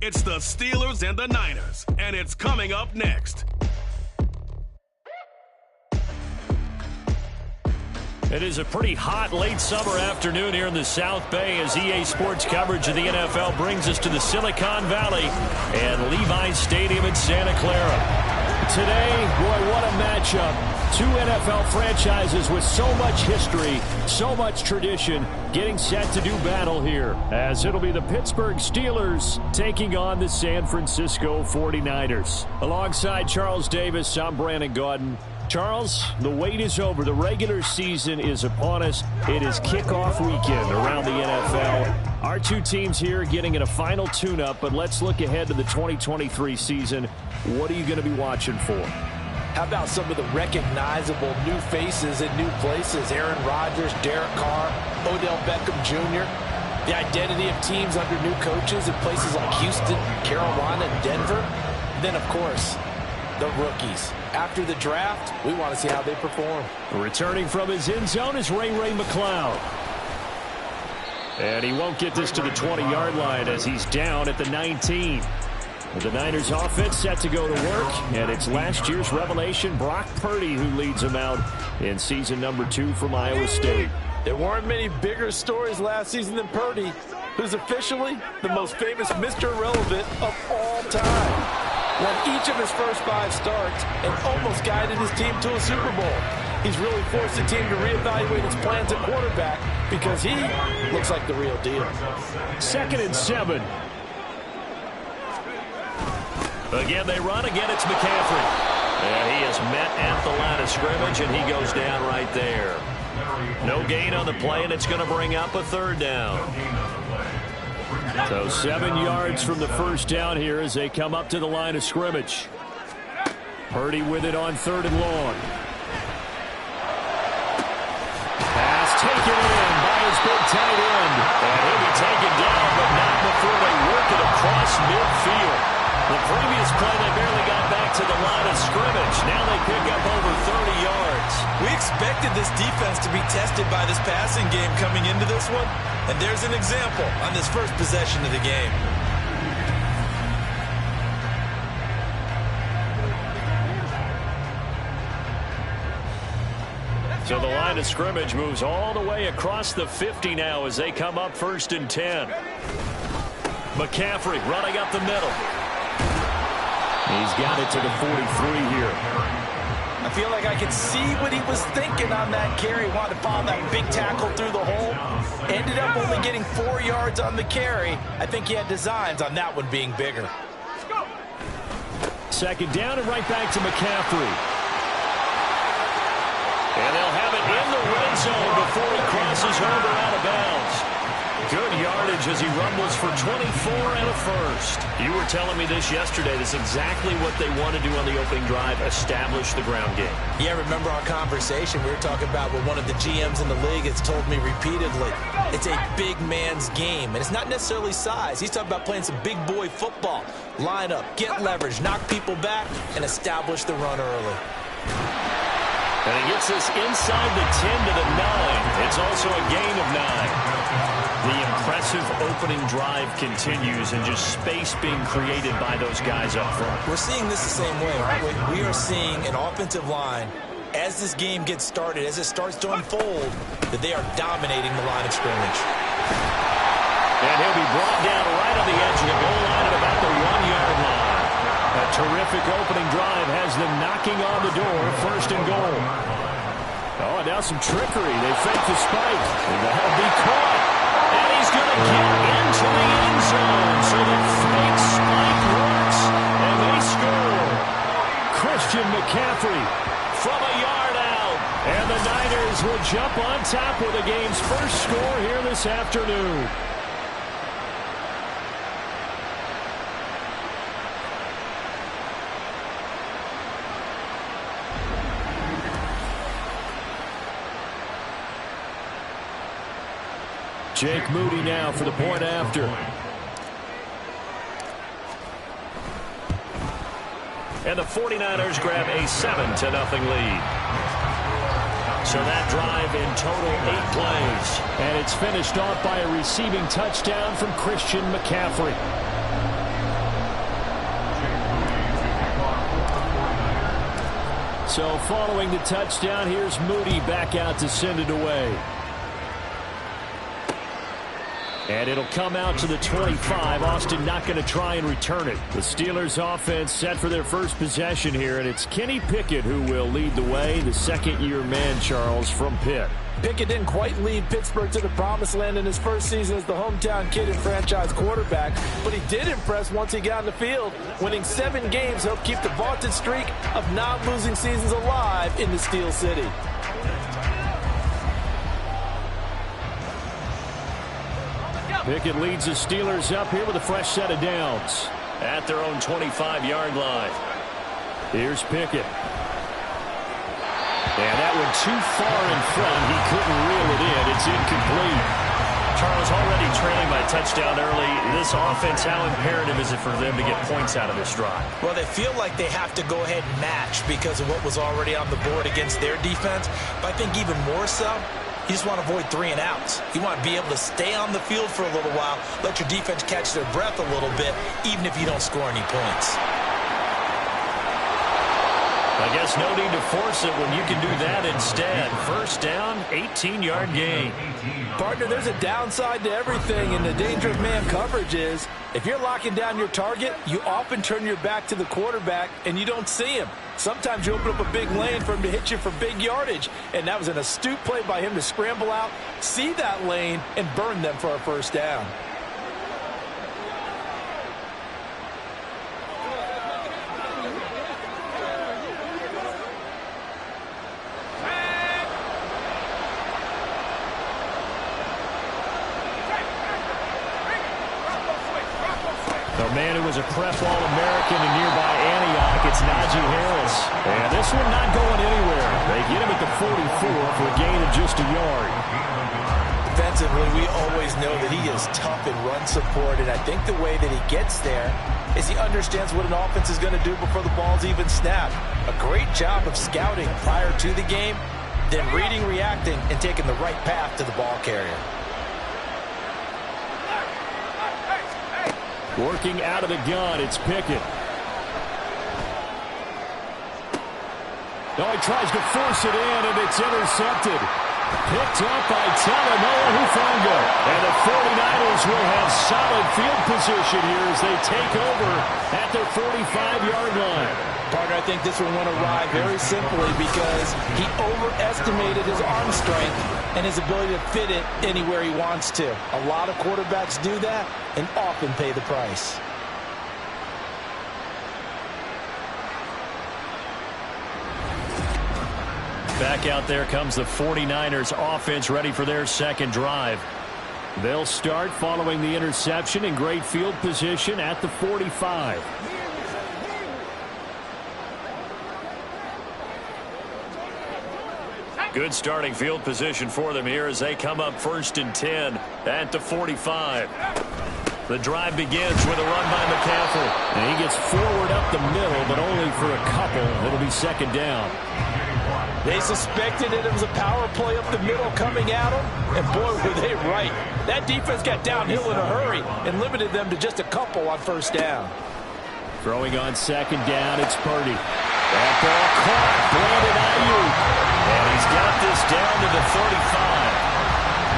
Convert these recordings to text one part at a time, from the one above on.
It's the Steelers and the Niners, and it's coming up next. It is a pretty hot late summer afternoon here in the South Bay as EA Sports coverage of the NFL brings us to the Silicon Valley and Levi's Stadium in Santa Clara. Today, boy, what a matchup. Two NFL franchises with so much history, so much tradition, getting set to do battle here, as it'll be the Pittsburgh Steelers taking on the San Francisco 49ers. Alongside Charles Davis, I'm Brandon Gaudin. Charles, the wait is over. The regular season is upon us. It is kickoff weekend around the NFL. Our two teams here getting in a final tune-up, but let's look ahead to the 2023 season. What are you going to be watching for? How about some of the recognizable new faces in new places? Aaron Rodgers, Derek Carr, Odell Beckham Jr. The identity of teams under new coaches in places like Houston, Carolina, and Denver. And then, of course, the rookies. After the draft, we want to see how they perform. Returning from his end zone is Ray McCloud. And he won't get this to the 20-yard line as he's down at the 19. The Niners offense set to go to work, and it's last year's revelation, Brock Purdy, who leads them out in season number 2 from Iowa State. There weren't many bigger stories last season than Purdy, who's officially the most famous Mr. Irrelevant of all time. Won each of his first 5 starts and almost guided his team to a Super Bowl. He's really forced the team to reevaluate its plans at quarterback because he looks like the real deal. 2nd and 7. Again, they run. Again, it's McCaffrey. And he is met at the line of scrimmage, and he goes down right there. No gain on the play, and it's going to bring up a 3rd down. So 7 yards from the first down here as they come up to the line of scrimmage. Purdy with it on 3rd and long. Pass taken in by his big tight end. And he'll be taken down, but not before they work it across midfield. The previous play, they barely got back to the line of scrimmage. Now they pick up over 30 yards. We expected this defense to be tested by this passing game coming into this one. And there's an example on this first possession of the game. So the line of scrimmage moves all the way across the 50 now as they come up 1st and 10. McCaffrey running up the middle. He's got it to the 43 here. I feel like I can see what he was thinking on that carry. Wanted to follow that big tackle through the hole. Ended up only getting 4 yards on the carry. I think he had designs on that one being bigger. 2nd down and right back to McCaffrey. And they'll have it in the red zone before he crosses over out of bounds. Good yardage as he rumbles for 24 and a 1st. You were telling me this yesterday. This is exactly what they want to do on the opening drive, establish the ground game. Yeah, remember our conversation? We were talking about what one of the GMs in the league has told me repeatedly. It's a big man's game, and it's not necessarily size. He's talking about playing some big boy football. Line up, get leverage, knock people back, and establish the run early. And he gets this inside the 10 to the 9. It's also a gain of 9. The impressive opening drive continues and just space being created by those guys up front. We're seeing this the same way, aren't we? We are seeing an offensive line, as this game gets started, as it starts to unfold, that they are dominating the line of scrimmage. And he'll be brought down right on the edge of the goal line at about the 1-yard line. A terrific opening drive has them knocking on the door, 1st and goal. Oh, and now some trickery. They fake the spike, and that'll be caught. And he's going to get into the end zone. So the fake spike works, and they score. Christian McCaffrey from a yard out. And the Niners will jump on top with the game's first score here this afternoon. Jake Moody now for the point after. And the 49ers grab a 7-0 lead. So that drive in total 8 plays. And it's finished off by a receiving touchdown from Christian McCaffrey. So following the touchdown, here's Moody back out to send it away. And it'll come out to the 25. Austin not going to try and return it. The Steelers offense set for their first possession here, and it's Kenny Pickett who will lead the way, the second-year man, Charles, from Pitt. Pickett didn't quite lead Pittsburgh to the promised land in his first season as the hometown kid and franchise quarterback, but he did impress once he got on the field. Winning 7 games helped keep the vaunted streak of non-losing seasons alive in the Steel City. Pickett leads the Steelers up here with a fresh set of downs at their own 25-yard line. Here's Pickett. And that one too far in front. He couldn't reel it in. It's incomplete. Charles, already trailing by touchdown early. This offense, how imperative is it for them to get points out of this drive? Well, they feel like they have to go ahead and match because of what was already on the board against their defense. But I think even more so, you just want to avoid 3 and outs. You want to be able to stay on the field for a little while, let your defense catch their breath a little bit, even if you don't score any points. I guess no need to force it when you can do that instead. First down, 18-yard gain. Partner, there's a downside to everything, and the danger of man coverage is if you're locking down your target, you often turn your back to the quarterback and you don't see him. Sometimes you open up a big lane for him to hit you for big yardage, and that was an astute play by him to scramble out, see that lane, and burn them for a first down. The man who was a prep All-American in nearby Antioch, it's Najee Harris. And this one not going anywhere. They get him at the 44 for a gain of just a yard. Defensively, we always know that he is tough in run support, and I think the way that he gets there is he understands what an offense is going to do before the ball's even snapped. A great job of scouting prior to the game, then reading, reacting, and taking the right path to the ball carrier. Working out of the gun, it's Pickett. Oh, he tries to force it in, and it's intercepted. Picked up by Talanoa Hufanga. And the 49ers will have solid field position here as they take over at their 45-yard line. Partner, I think this one went awry very simply because he overestimated his arm strength and his ability to fit it anywhere he wants to. A lot of quarterbacks do that and often pay the price. Back out there comes the 49ers offense ready for their second drive. They'll start following the interception in great field position at the 45. Good starting field position for them here as they come up 1st and 10 at the 45. The drive begins with a run by McCaffrey. And he gets forward up the middle, but only for a couple. It'll be second down. They suspected that it was a power play up the middle coming at them, and boy, were they right. That defense got downhill in a hurry and limited them to just a couple on first down. Throwing on second down, it's Purdy. That ball caught, Brandon Ayuk. And he's got this down to the 35.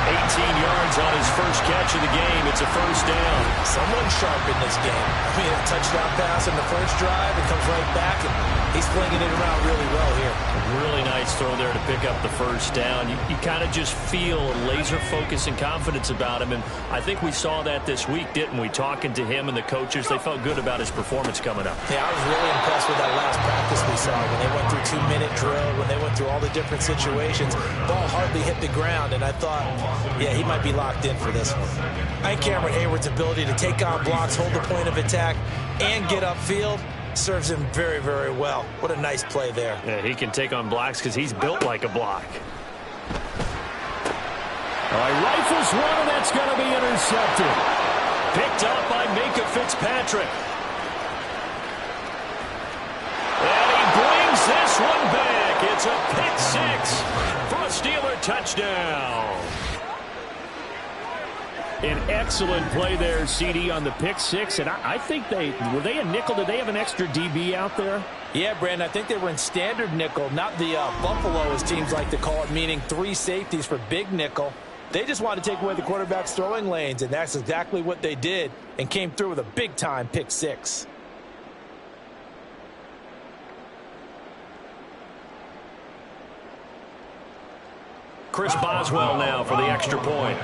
18 yards on his first catch of the game. It's a first down. Someone sharp in this game. I mean, a touchdown pass in the first drive. It comes right back, and he's flinging it around really well here. A really nice throw there to pick up the first down. You kind of just feel a laser focus and confidence about him, and I think we saw that this week, didn't we? Talking to him and the coaches, they felt good about his performance coming up. Yeah, I was really impressed with that last practice we saw when they went through 2-minute drill, when they went through all the different situations. Ball hardly hit the ground, and I thought, yeah, he might be locked in for this one. I think Cameron Hayward's ability to take on blocks, hold the point of attack, and get upfield serves him very, very well. What a nice play there. Yeah, he can take on blocks because he's built like a block. All right, rifles one, and that's going to be intercepted. Picked up by Micah Fitzpatrick. And he brings this one back. It's a pick six for a Steeler touchdown. An excellent play there, CD, on the pick six. And I think were they a nickel? Did they have an extra DB out there? Yeah, Brandon, I think they were in standard nickel, not the Buffalo, as teams like to call it, meaning 3 safeties for big nickel. They just wanted to take away the quarterback's throwing lanes, and that's exactly what they did and came through with a big-time pick six. Chris Boswell now for the extra point.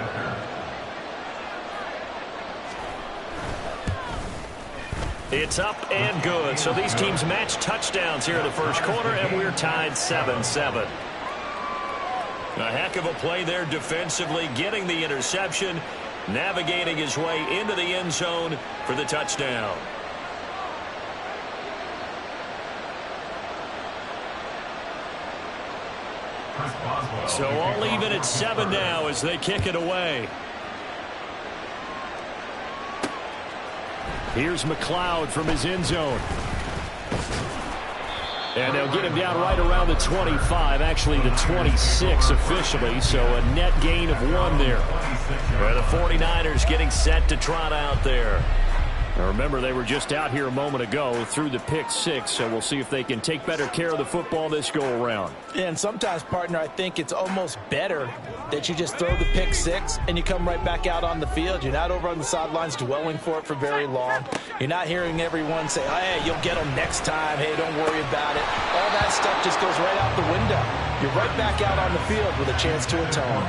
It's up and good. So these teams match touchdowns here in the first quarter, and we're tied 7-7. A heck of a play there defensively, getting the interception, navigating his way into the end zone for the touchdown. So all even at 7 now as they kick it away. Here's McLeod from his end zone. And they'll get him down right around the 25, actually the 26 officially, so a net gain of 1 there. Where the 49ers getting set to trot out there. Now remember, they were just out here a moment ago through the pick six, so we'll see if they can take better care of the football this go-around. And sometimes, partner, I think it's almost better that you just throw the pick six and you come right back out on the field. You're not over on the sidelines dwelling for it for very long. You're not hearing everyone say, hey, you'll get them next time. Hey, don't worry about it. All that stuff just goes right out the window. You're right back out on the field with a chance to atone.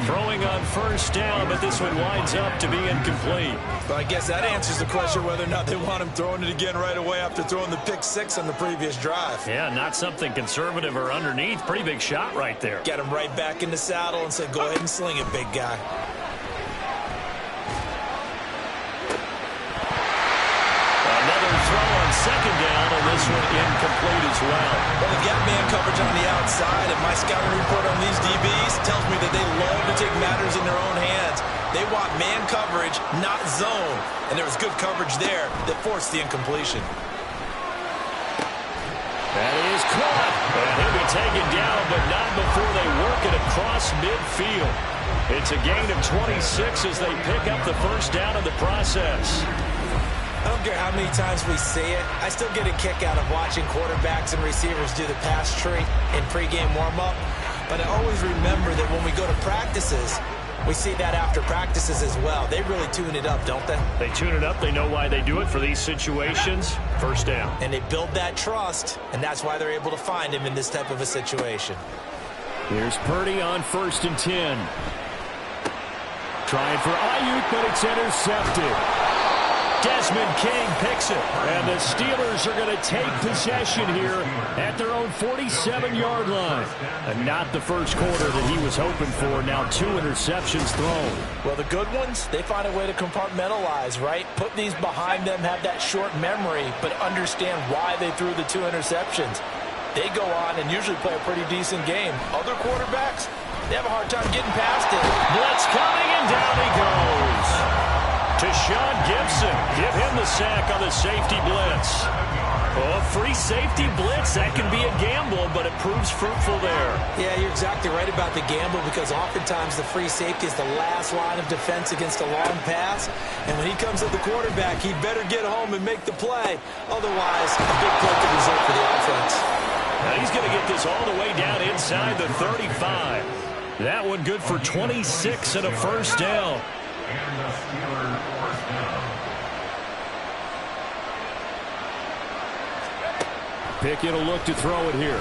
Throwing on first down, but this one winds up to be incomplete. Well, I guess that answers the question whether or not they want him throwing it again right away after throwing the pick six on the previous drive. Yeah, not something conservative or underneath. Pretty big shot right there. Get him right back in the saddle and say, go ahead and sling it, big guy. Another throw on second down, and this one incomplete as well. Well, they've got man coverage on the outside, and my scouting report on these DBs tells me that they love to take matters in their own hands. They want man coverage, not zone. And there was good coverage there that forced the incompletion. That is caught. And he'll be taken down, but not before they work it across midfield. It's a gain of 26 as they pick up the first down in the process. I don't care how many times we see it. I still get a kick out of watching quarterbacks and receivers do the pass tree in pregame warm-up. But I always remember that when we go to practices, we see that after practices as well. They really tune it up, don't they? They tune it up. They know why they do it for these situations. First down. And they build that trust, and that's why they're able to find him in this type of a situation. Here's Purdy on 1st and 10. Trying for Ayuk, but it's intercepted. Desmond King picks it, and the Steelers are going to take possession here at their own 47-yard line. And not the first quarter that he was hoping for. Now 2 interceptions thrown. Well, the good ones, they find a way to compartmentalize, right? Put these behind them, have that short memory, but understand why they threw the 2 interceptions. They go on and usually play a pretty decent game. Other quarterbacks, they have a hard time getting past it. Blitz coming, and down he goes. To Sean Gibson. Give him the sack on the safety blitz. Oh, a free safety blitz, that can be a gamble, but it proves fruitful there. Yeah, you're exactly right about the gamble, because oftentimes the free safety is the last line of defense against a long pass. And when he comes at the quarterback, he'd better get home and make the play. Otherwise, a big play could result for the offense. Now he's going to get this all the way down inside the 35. That one good for 26 and a first down. Pickett will look to throw it here.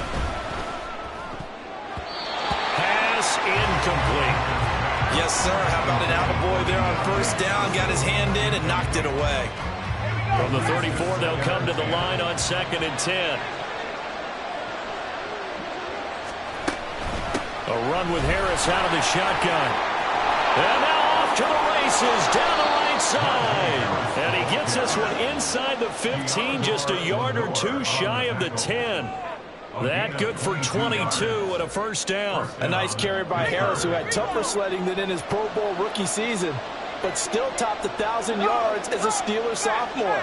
Pass incomplete. Yes, sir. How about an attaboy there on first down? Got his hand in and knocked it away. From the 34, they'll come to the line on 2nd and 10. A run with Harris out of the shotgun. And now off to the races down the right side. And he gets this one inside the 15, just a yard or 2 shy of the 10. That good for 22 and a first down. A nice carry by Harris, who had tougher sledding than in his Pro Bowl rookie season, but still topped 1,000 yards as a Steelers sophomore.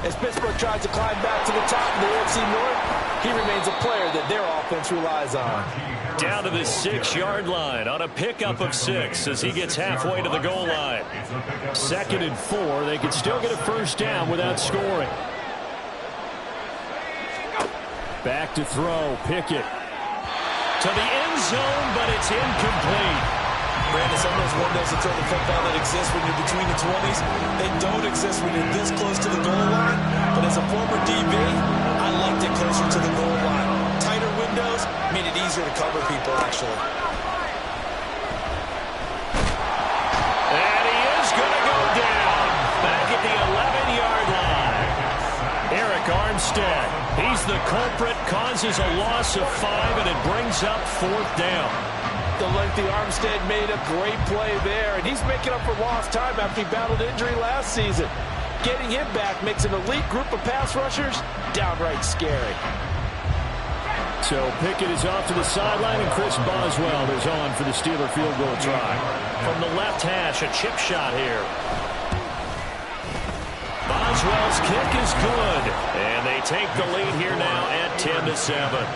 As Pittsburgh tries to climb back to the top of the AFC North, he remains a player that their offense relies on. Down to the 6-yard line on a pickup of 6 as he gets halfway to the goal line. 2nd and 4. They can still get a first down without scoring. Back to throw. Pickett. To the end zone, but it's incomplete. Brandon, some of those windows that throw the football that exist when you're between the 20s, they don't exist when you're this close to the goal line. But as a former DB, I liked it closer to the goal line. Tighter windows made it easier to cover people, actually. And he is going to go down back at the 11-yard line. Eric Armstead, he's the culprit, causes a loss of 5, and it brings up 4th down. The lengthy Armstead made a great play there, and he's making up for lost time after he battled injury last season. Getting him back makes an elite group of pass rushers downright scary. So Pickett is off to the sideline, and Chris Boswell is on for the Steeler field goal try. From the left hash, a chip shot here. Boswell's kick is good, and they take the lead here now at 10-7.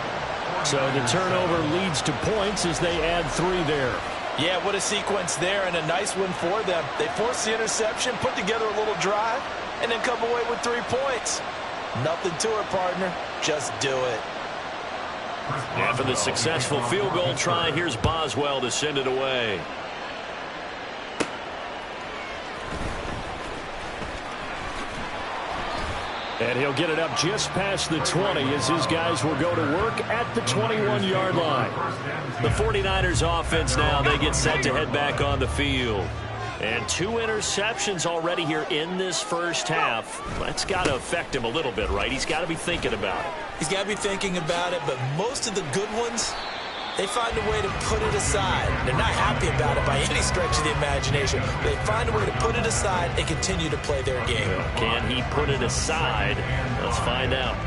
So the turnover leads to points as they add 3 there. Yeah, what a sequence there, and a nice win for them. They forced the interception, put together a little drive, and then come away with 3 points. Nothing to it, partner. Just do it. After the successful field goal try, here's Boswell to send it away. And he'll get it up just past the 20 as his guys will go to work at the 21-yard line. The 49ers offense now, they get set to head back on the field. And 2 interceptions already here in this first half. That's got to affect him a little bit, right? He's got to be thinking about it. He's got to be thinking about it, but most of the good ones, they find a way to put it aside. They're not happy about it by any stretch of the imagination. They find a way to put it aside and continue to play their game. Can he put it aside? Let's find out.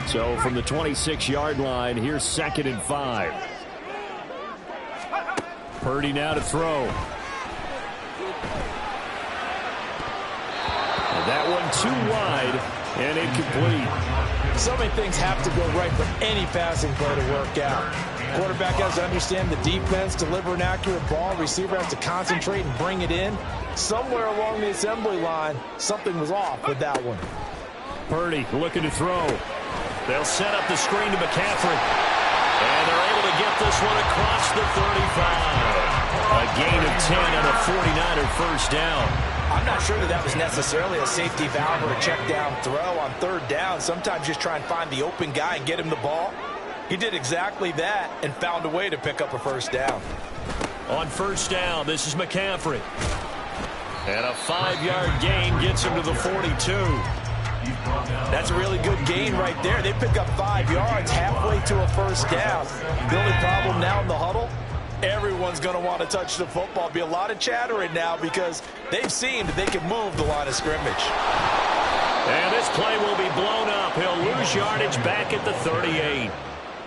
So from the 26-yard line, here's 2nd and 5. Purdy now to throw. And that one too wide and incomplete. So many things have to go right for any passing play to work out. Quarterback has to understand the defense, deliver an accurate ball. Receiver has to concentrate and bring it in. Somewhere along the assembly line, something was off with that one. Purdy looking to throw. They'll set up the screen to McCaffrey. And they're able to get this one across the 35. A gain of 10 on a 49er first down. I'm not sure that was necessarily a safety valve or a check down throw on 3rd down. Sometimes just try and find the open guy and get him the ball. He did exactly that and found a way to pick up a first down. On 1st down, this is McCaffrey. And a 5-yard gain gets him to the 42. That's a really good gain right there. They pick up 5 yards halfway to a first down. The only problem now in the huddle, everyone's going to want to touch the football. Be a lot of chattering now because they've seen that they can move the line of scrimmage. And this play will be blown up. He'll lose yardage back at the 38.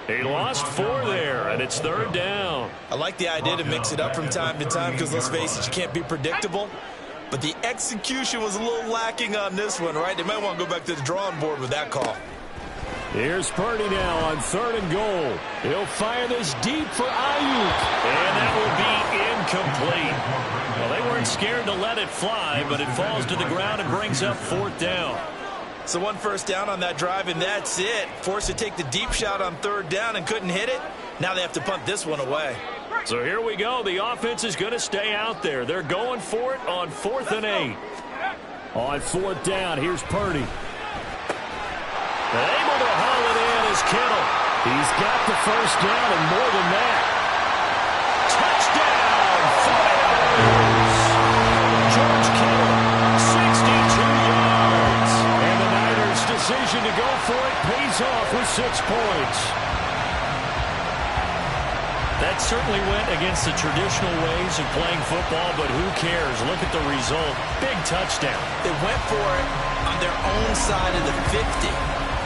He lost 4 there, and it's 3rd down. I like the idea to mix it up from time to time because, let's face it, you can't be predictable. But the execution was a little lacking on this one, right? They might want to go back to the drawing board with that call. Here's Purdy now on 3rd and goal. He'll fire this deep for Ayuk. And that will be incomplete. Well, they weren't scared to let it fly, but it falls to the ground and brings up 4th down. So 1 first down on that drive, and that's it. Forced to take the deep shot on 3rd down and couldn't hit it. Now they have to punt this one away. So here we go. The offense is going to stay out there. They're going for it on 4th and 8. On 4th down, here's Purdy. Able to haul it in is Kittle. He's got the first down and more than that. Touchdown, 49ers. George Kittle, 62 yards. And the Niners' decision to go for it pays off with 6 points. That certainly went against the traditional ways of playing football, but who cares? Look at the result. Big touchdown. They went for it on their own side of the 50.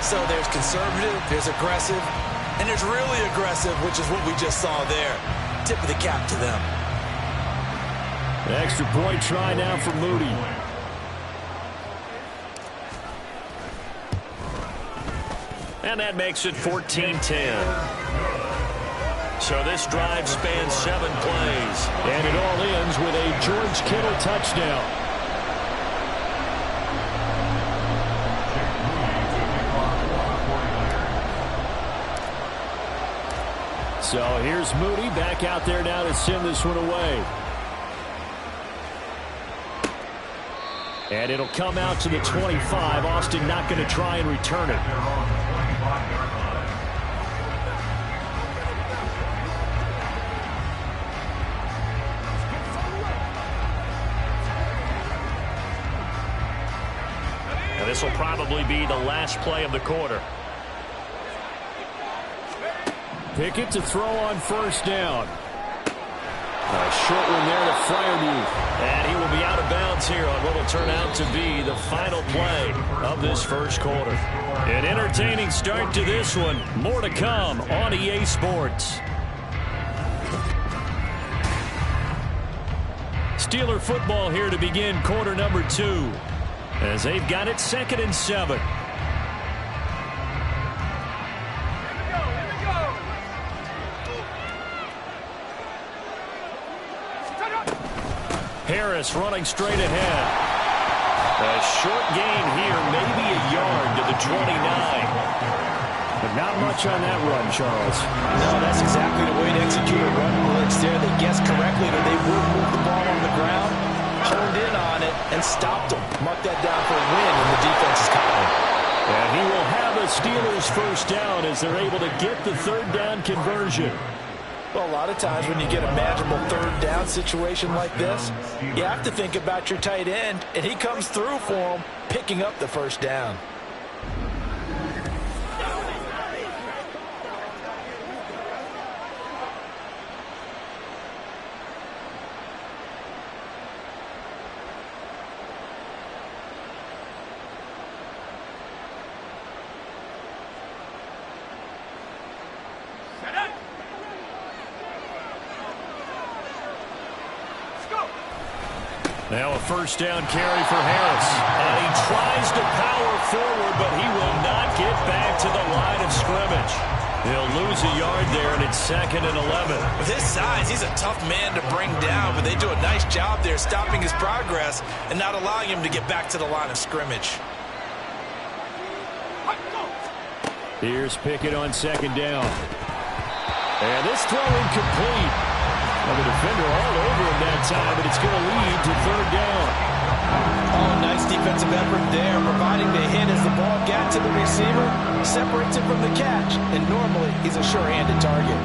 So there's conservative, there's aggressive, and there's really aggressive, which is what we just saw there. Tip of the cap to them. The extra point try now for Moody. And that makes it 14-10. So this drive spans 7 plays. And it all ends with a George Kittle touchdown. So here's Moody back out there now to send this one away. And it'll come out to the 25. Austin not going to try and return it. And this will probably be the last play of the quarter. Pickett to throw on first down. A short one there to Freiermuth. And he will be out of bounds here on what will turn out to be the final play of this first quarter. An entertaining start to this one. More to come on EA Sports. Steeler football here to begin quarter number 2. As they've got it 2nd and 7. Harris running straight ahead. A short gain here, maybe a yard to the 29. But not much on that run, Charles. No, that's exactly the way to execute a run blitz there. They guessed correctly that they would move the ball on the ground, honed in on it, and stopped them. Mark that down for a win in the defense's column. And he will have a Steelers first down as they're able to get the 3rd down conversion. Well, a lot of times when you get a manageable 3rd down situation like this, you have to think about your tight end, and he comes through for him, picking up the first down. Now a first down carry for Harris. And he tries to power forward, but he will not get back to the line of scrimmage. He'll lose a yard there, and it's 2nd and 11. With his size, he's a tough man to bring down, but they do a nice job there stopping his progress and not allowing him to get back to the line of scrimmage. Here's Pickett on 2nd down. And this throw incomplete. Well, the defender all over him that time, but it's going to lead to 3rd down. Oh, nice defensive effort there, providing the hit as the ball got to the receiver, separates it from the catch, and normally he's a sure-handed target.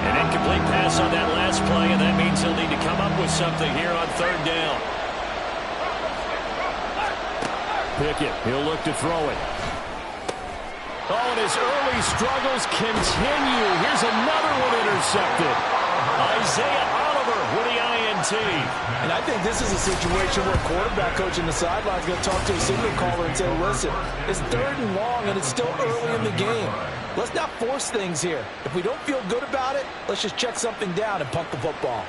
An incomplete pass on that last play, and that means he'll need to come up with something here on 3rd down. Pickett, he'll look to throw it. Oh, and his early struggles continue. Here's another one intercepted. Isaiah Oliver with the INT. And I think this is a situation where quarterback coach in the sideline is going to talk to a signal caller and say, listen, it's 3rd and long, and it's still early in the game. Let's not force things here. If we don't feel good about it, let's just check something down and punt the football.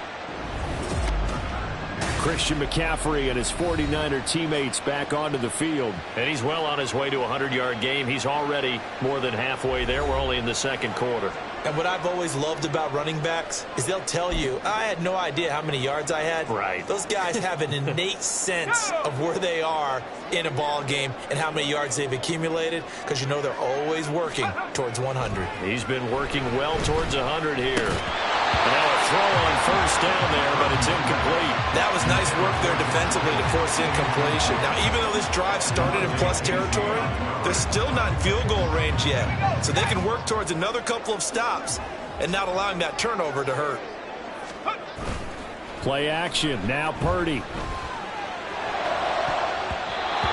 Christian McCaffrey and his 49er teammates back onto the field. And he's well on his way to a 100-yard game. He's already more than halfway there. We're only in the 2nd quarter. And what I've always loved about running backs is they'll tell you, I had no idea how many yards I had. Right. Those guys have an innate sense of where they are in a ball game and how many yards they've accumulated, because you know they're always working towards 100. He's been working well towards 100 here. And now a throw on first down there, but it's incomplete. That was nice work there defensively to force incompletion. Now, even though this drive started in plus territory, they're still not in field goal range yet. So they can work towards another couple of stops and not allowing that turnover to hurt. Play action. Now Purdy.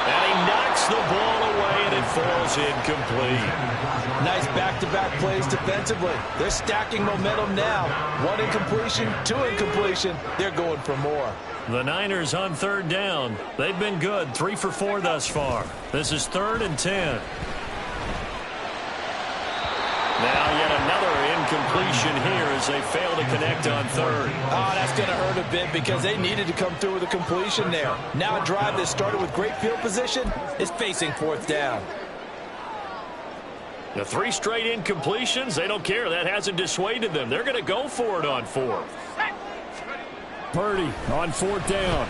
And he knocks the ball away, and it falls incomplete. Nice back-to-back plays defensively. They're stacking momentum now. 1 incompletion, 2 incompletion. They're going for more. The Niners on 3rd down. They've been good, 3 for 4 thus far. This is 3rd and 10. Now yet another incompletion here as they fail to connect on third. Oh, that's going to hurt a bit because they needed to come through with a completion there. Now a drive that started with great field position is facing fourth down. The 3 straight incompletions, they don't care. That hasn't dissuaded them. They're going to go for it on fourth. Purdy on fourth down.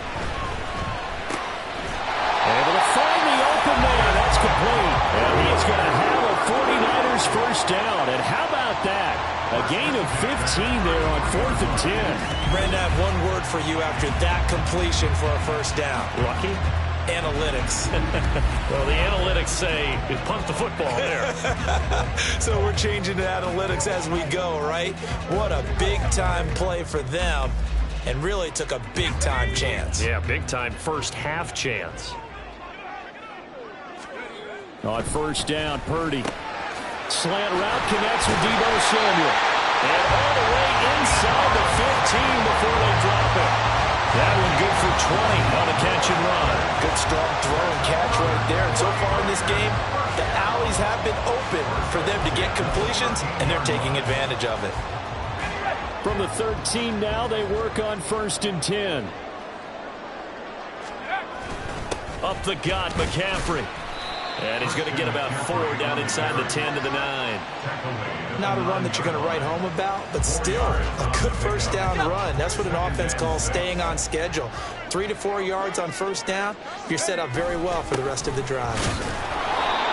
Able to find the open man. That's complete. And he's going to have a 49ers first down. And how about that? A gain of 15 there on 4th and 10. Brandon, I have one word for you after that completion for a first down. Lucky? Analytics. Well, the analytics say punt the football there. So we're changing to analytics as we go, right? What a big-time play for them, and really took a big-time chance. Yeah, big-time first half chance. On first down, Purdy. Slant route connects with Deebo Samuel. And all the way inside the 15 before they drop it. That one good for 20 on a catch and run. Good strong throw and catch right there. And so far in this game, the alleys have been open for them to get completions, and they're taking advantage of it. From the 13 now, they work on 1st and 10. Up the gut, McCaffrey. And he's going to get about 4 down inside the 10 to the 9. Not a run that you're going to write home about, but still a good first down run. That's what an offense calls staying on schedule. 3 to 4 yards on first down, you're set up very well for the rest of the drive.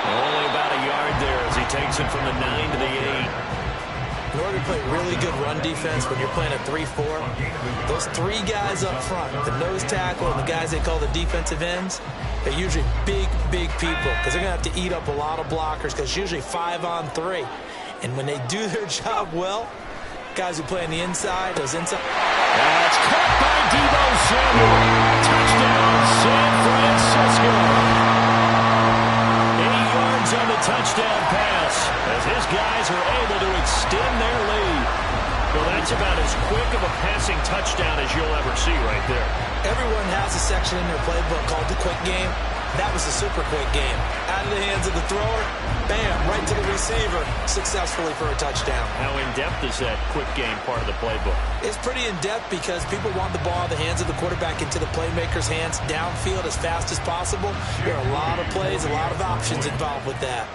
Only about a yard there as he takes it from the 9 to the 8. In order to play really good run defense when you're playing a 3-4, those 3 guys up front, the nose tackle and the guys they call the defensive ends, they're usually big people because they're going to have to eat up a lot of blockers because it's usually 5 on 3. And when they do their job well, guys who play on the inside, those inside. That's caught by Deebo Samuel. Touchdown, San Francisco. 80 yards on the touchdown pass as his guys are able to extend their lead. Well, that's about as quick of a passing touchdown as you'll ever see right there. Everyone has a section in their playbook called the quick game. That was a super quick game. Out of the hands of the thrower, bam, right to the receiver, successfully for a touchdown. How in-depth is that quick game part of the playbook? It's pretty in-depth because people want the ball out of the hands of the quarterback into the playmaker's hands downfield as fast as possible. There are a lot of plays, a lot of options involved with that.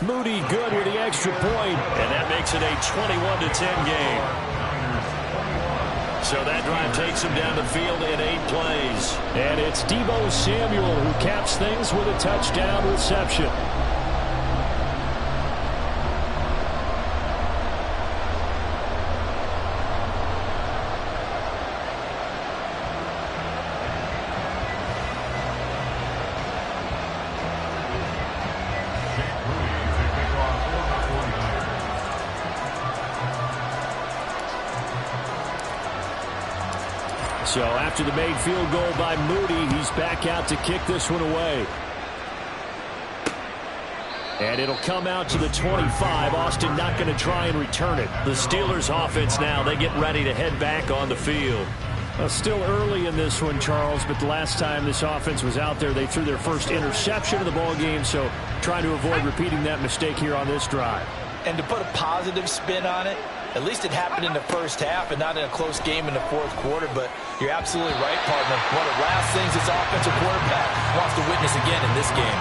Moody good with the extra point. And that makes it a 21-10 game. So that drive takes him down the field in 8 plays. And it's Deebo Samuel who caps things with a touchdown reception. So after the made field goal by Moody, he's back out to kick this one away. And it'll come out to the 25. Austin not going to try and return it. The Steelers offense now, they get ready to head back on the field. Still early in this one, Charles, but the last time this offense was out there, they threw their first interception of the ball game, so trying to avoid repeating that mistake here on this drive. And to put a positive spin on it, at least it happened in the first half and not in a close game in the fourth quarter. But you're absolutely right, partner. One of the last things this offensive quarterback wants to witness again in this game.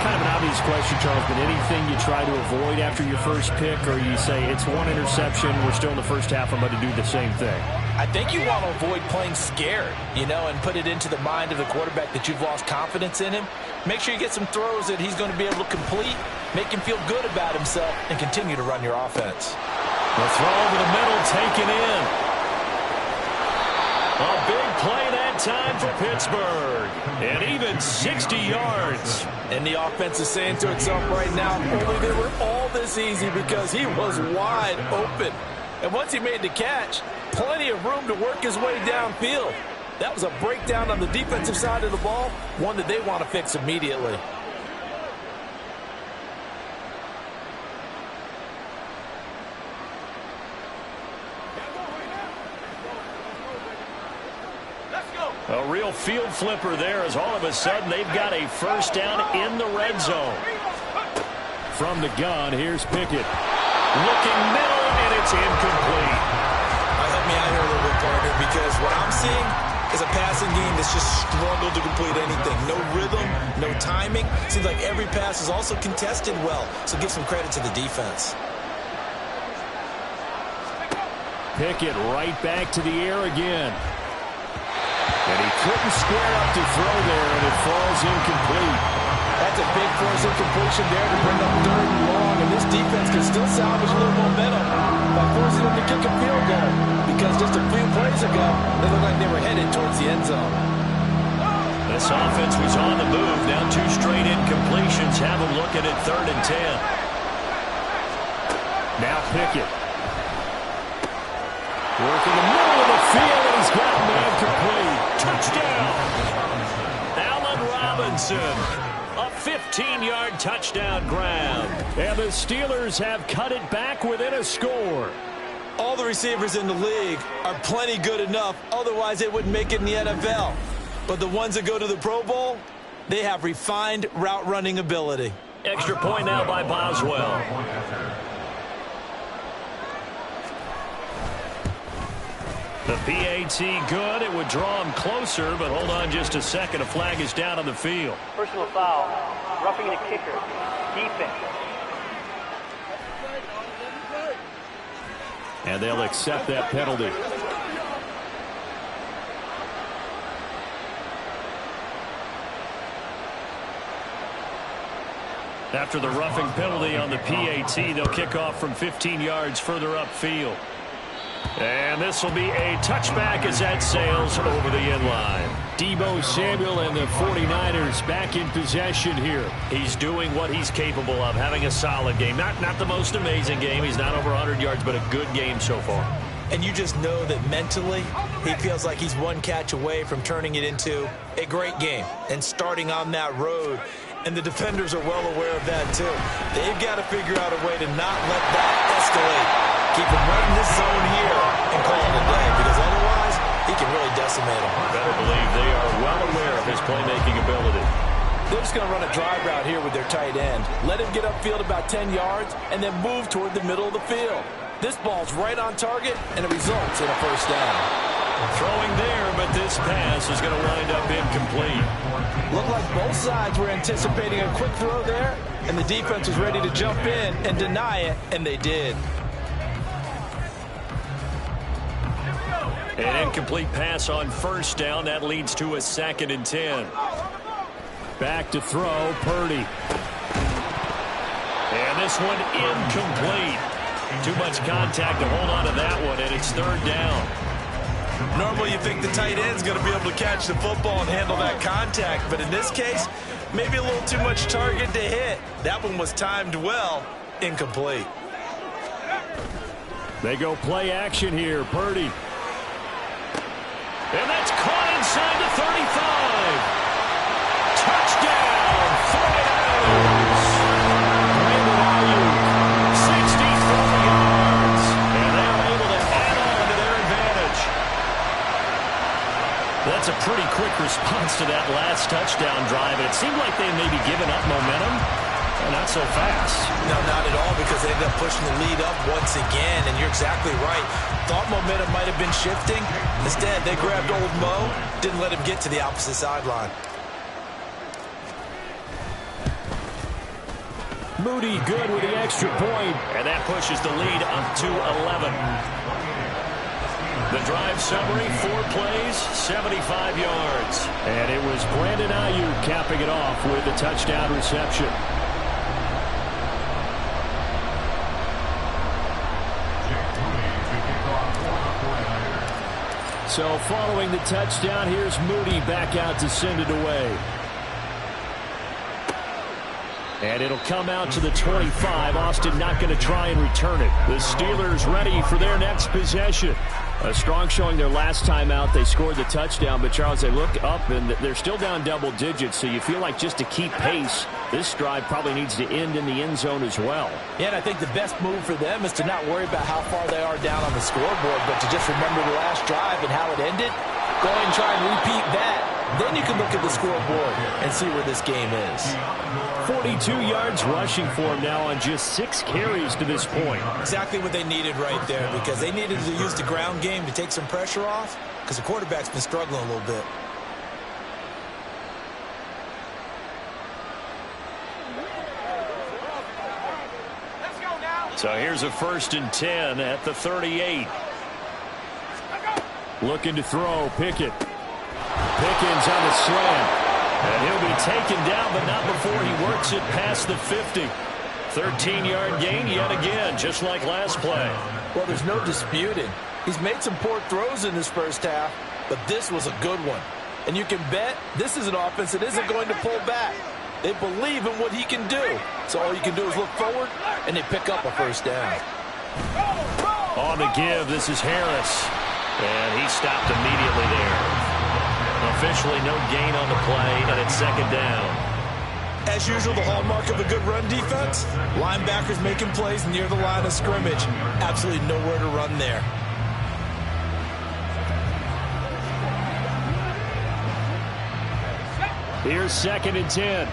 Kind of an obvious question, Charles, but anything you try to avoid after your first pick, or you say it's one interception, we're still in the first half, I'm going to do the same thing? I think you want to avoid playing scared, and put it into the mind of the quarterback that you've lost confidence in him. Make sure you get some throws that he's going to be able to complete, make him feel good about himself, and continue to run your offense. The throw over the middle taken in. A big play that time for Pittsburgh. And even 60 yards. And the offense is saying to itself right now, only they were all this easy because he was wide open. And once he made the catch, plenty of room to work his way downfield. That was a breakdown on the defensive side of the ball, one that they want to fix immediately. A real field flipper there as all of a sudden they've got a first down in the red zone. From the gun, here's Pickett. Looking middle, and it's incomplete. Help me out here a little bit, partner, because what I'm seeing is a passing game that's just struggled to complete anything. No rhythm, no timing. Seems like every pass is also contested well, so give some credit to the defense. Pickett right back to the air again. And he couldn't square up to throw there, and it falls incomplete. That's a big force incompletion there to bring up 3rd and long, and this defense can still salvage a little momentum by forcing them to kick a field goal, because just a few plays ago, they looked like they were headed towards the end zone. This offense was on the move. Now 2 straight incompletions have them looking at 3rd and 10. Now Pickett. Working the middle of the field, and he's got a man complete. Touchdown! Allen Robinson. A 15-yard touchdown grab. And the Steelers have cut it back within a score. All the receivers in the league are plenty good enough, otherwise they wouldn't make it in the NFL. But the ones that go to the Pro Bowl, they have refined route running ability. Extra point now by Boswell. The PAT good. It would draw him closer, but hold on just a second. A flag is down on the field. Personal foul. Roughing the kicker. Defense. And they'll accept that penalty. After the roughing penalty on the PAT, they'll kick off from 15 yards further upfield. And this will be a touchback as that sails over the end line. Deebo Samuel and the 49ers back in possession here. He's doing what he's capable of, having a solid game. Not the most amazing game. He's not over 100 yards, but a good game so far. And you just know that mentally, he feels like he's one catch away from turning it into a great game and starting on that road. And the defenders are well aware of that, too. They've got to figure out a way to not let that escalate. Keep him right in this zone here and call it a day, because otherwise he can really decimate him. Better believe they are well aware of his playmaking ability. They're just going to run a drive route here with their tight end. Let him get upfield about 10 yards and then move toward the middle of the field. This ball's right on target, and it results in a first down. Throwing there, but this pass is going to wind up incomplete. Looked like both sides were anticipating a quick throw there, and the defense was ready to jump in and deny it, and they did. An incomplete pass on first down. That leads to a 2nd and 10. Back to throw, Purdy. And this one incomplete. Too much contact to hold on to that one, and it's 3rd down. Normally you think the tight end's going to be able to catch the football and handle that contact, but in this case, maybe a little too much target to hit. That one was timed well, incomplete. They go play action here, Purdy. And that's caught inside the 35. Touchdown, 49ers. Brandon Ayuk, 64 yards. And they are able to add on to their advantage. That's a pretty quick response to that last touchdown drive. It seemed like they may be giving up momentum. Not so fast. No, not at all, because they ended up pushing the lead up once again, and you're exactly right. Thought momentum might have been shifting. Instead, they grabbed old Mo, didn't let him get to the opposite sideline. Moody good with the extra point. And that pushes the lead up to 11. The drive summary, 4 plays, 75 yards. And it was Brandon Ayuk capping it off with a touchdown reception. So following the touchdown, here's Moody back out to send it away. And it'll come out to the 25. Austin not going to try and return it. The Steelers ready for their next possession. A strong showing their last time out. They scored the touchdown, but Charles, they look up and they're still down double digits, so you feel like just to keep pace, this drive probably needs to end in the end zone as well. Yeah, and I think the best move for them is to not worry about how far they are down on the scoreboard, but to just remember the last drive and how it ended. Go ahead and try and repeat that Then you can look at the scoreboard and see where this game is. 42 yards rushing for him now on just 6 carries to this point. Exactly what they needed right there, because they needed to use the ground game to take some pressure off, because the quarterback's been struggling a little bit. So here's a 1st and 10 at the 38. Looking to throw, Pickett. Pickens on the slant. And he'll be taken down, but not before he works it past the 50. 13-yard gain yet again, just like last play. Well, there's no disputing. He's made some poor throws in this first half, but this was a good one. And you can bet this is an offense that isn't going to pull back. They believe in what he can do. So all you can do is look forward, and they pick up a first down. On the give, this is Harris. And he stopped immediately there. Officially no gain on the play, and it's 2nd down. As usual, the hallmark of a good run defense, linebackers making plays near the line of scrimmage. Absolutely nowhere to run there. Here's 2nd and 10.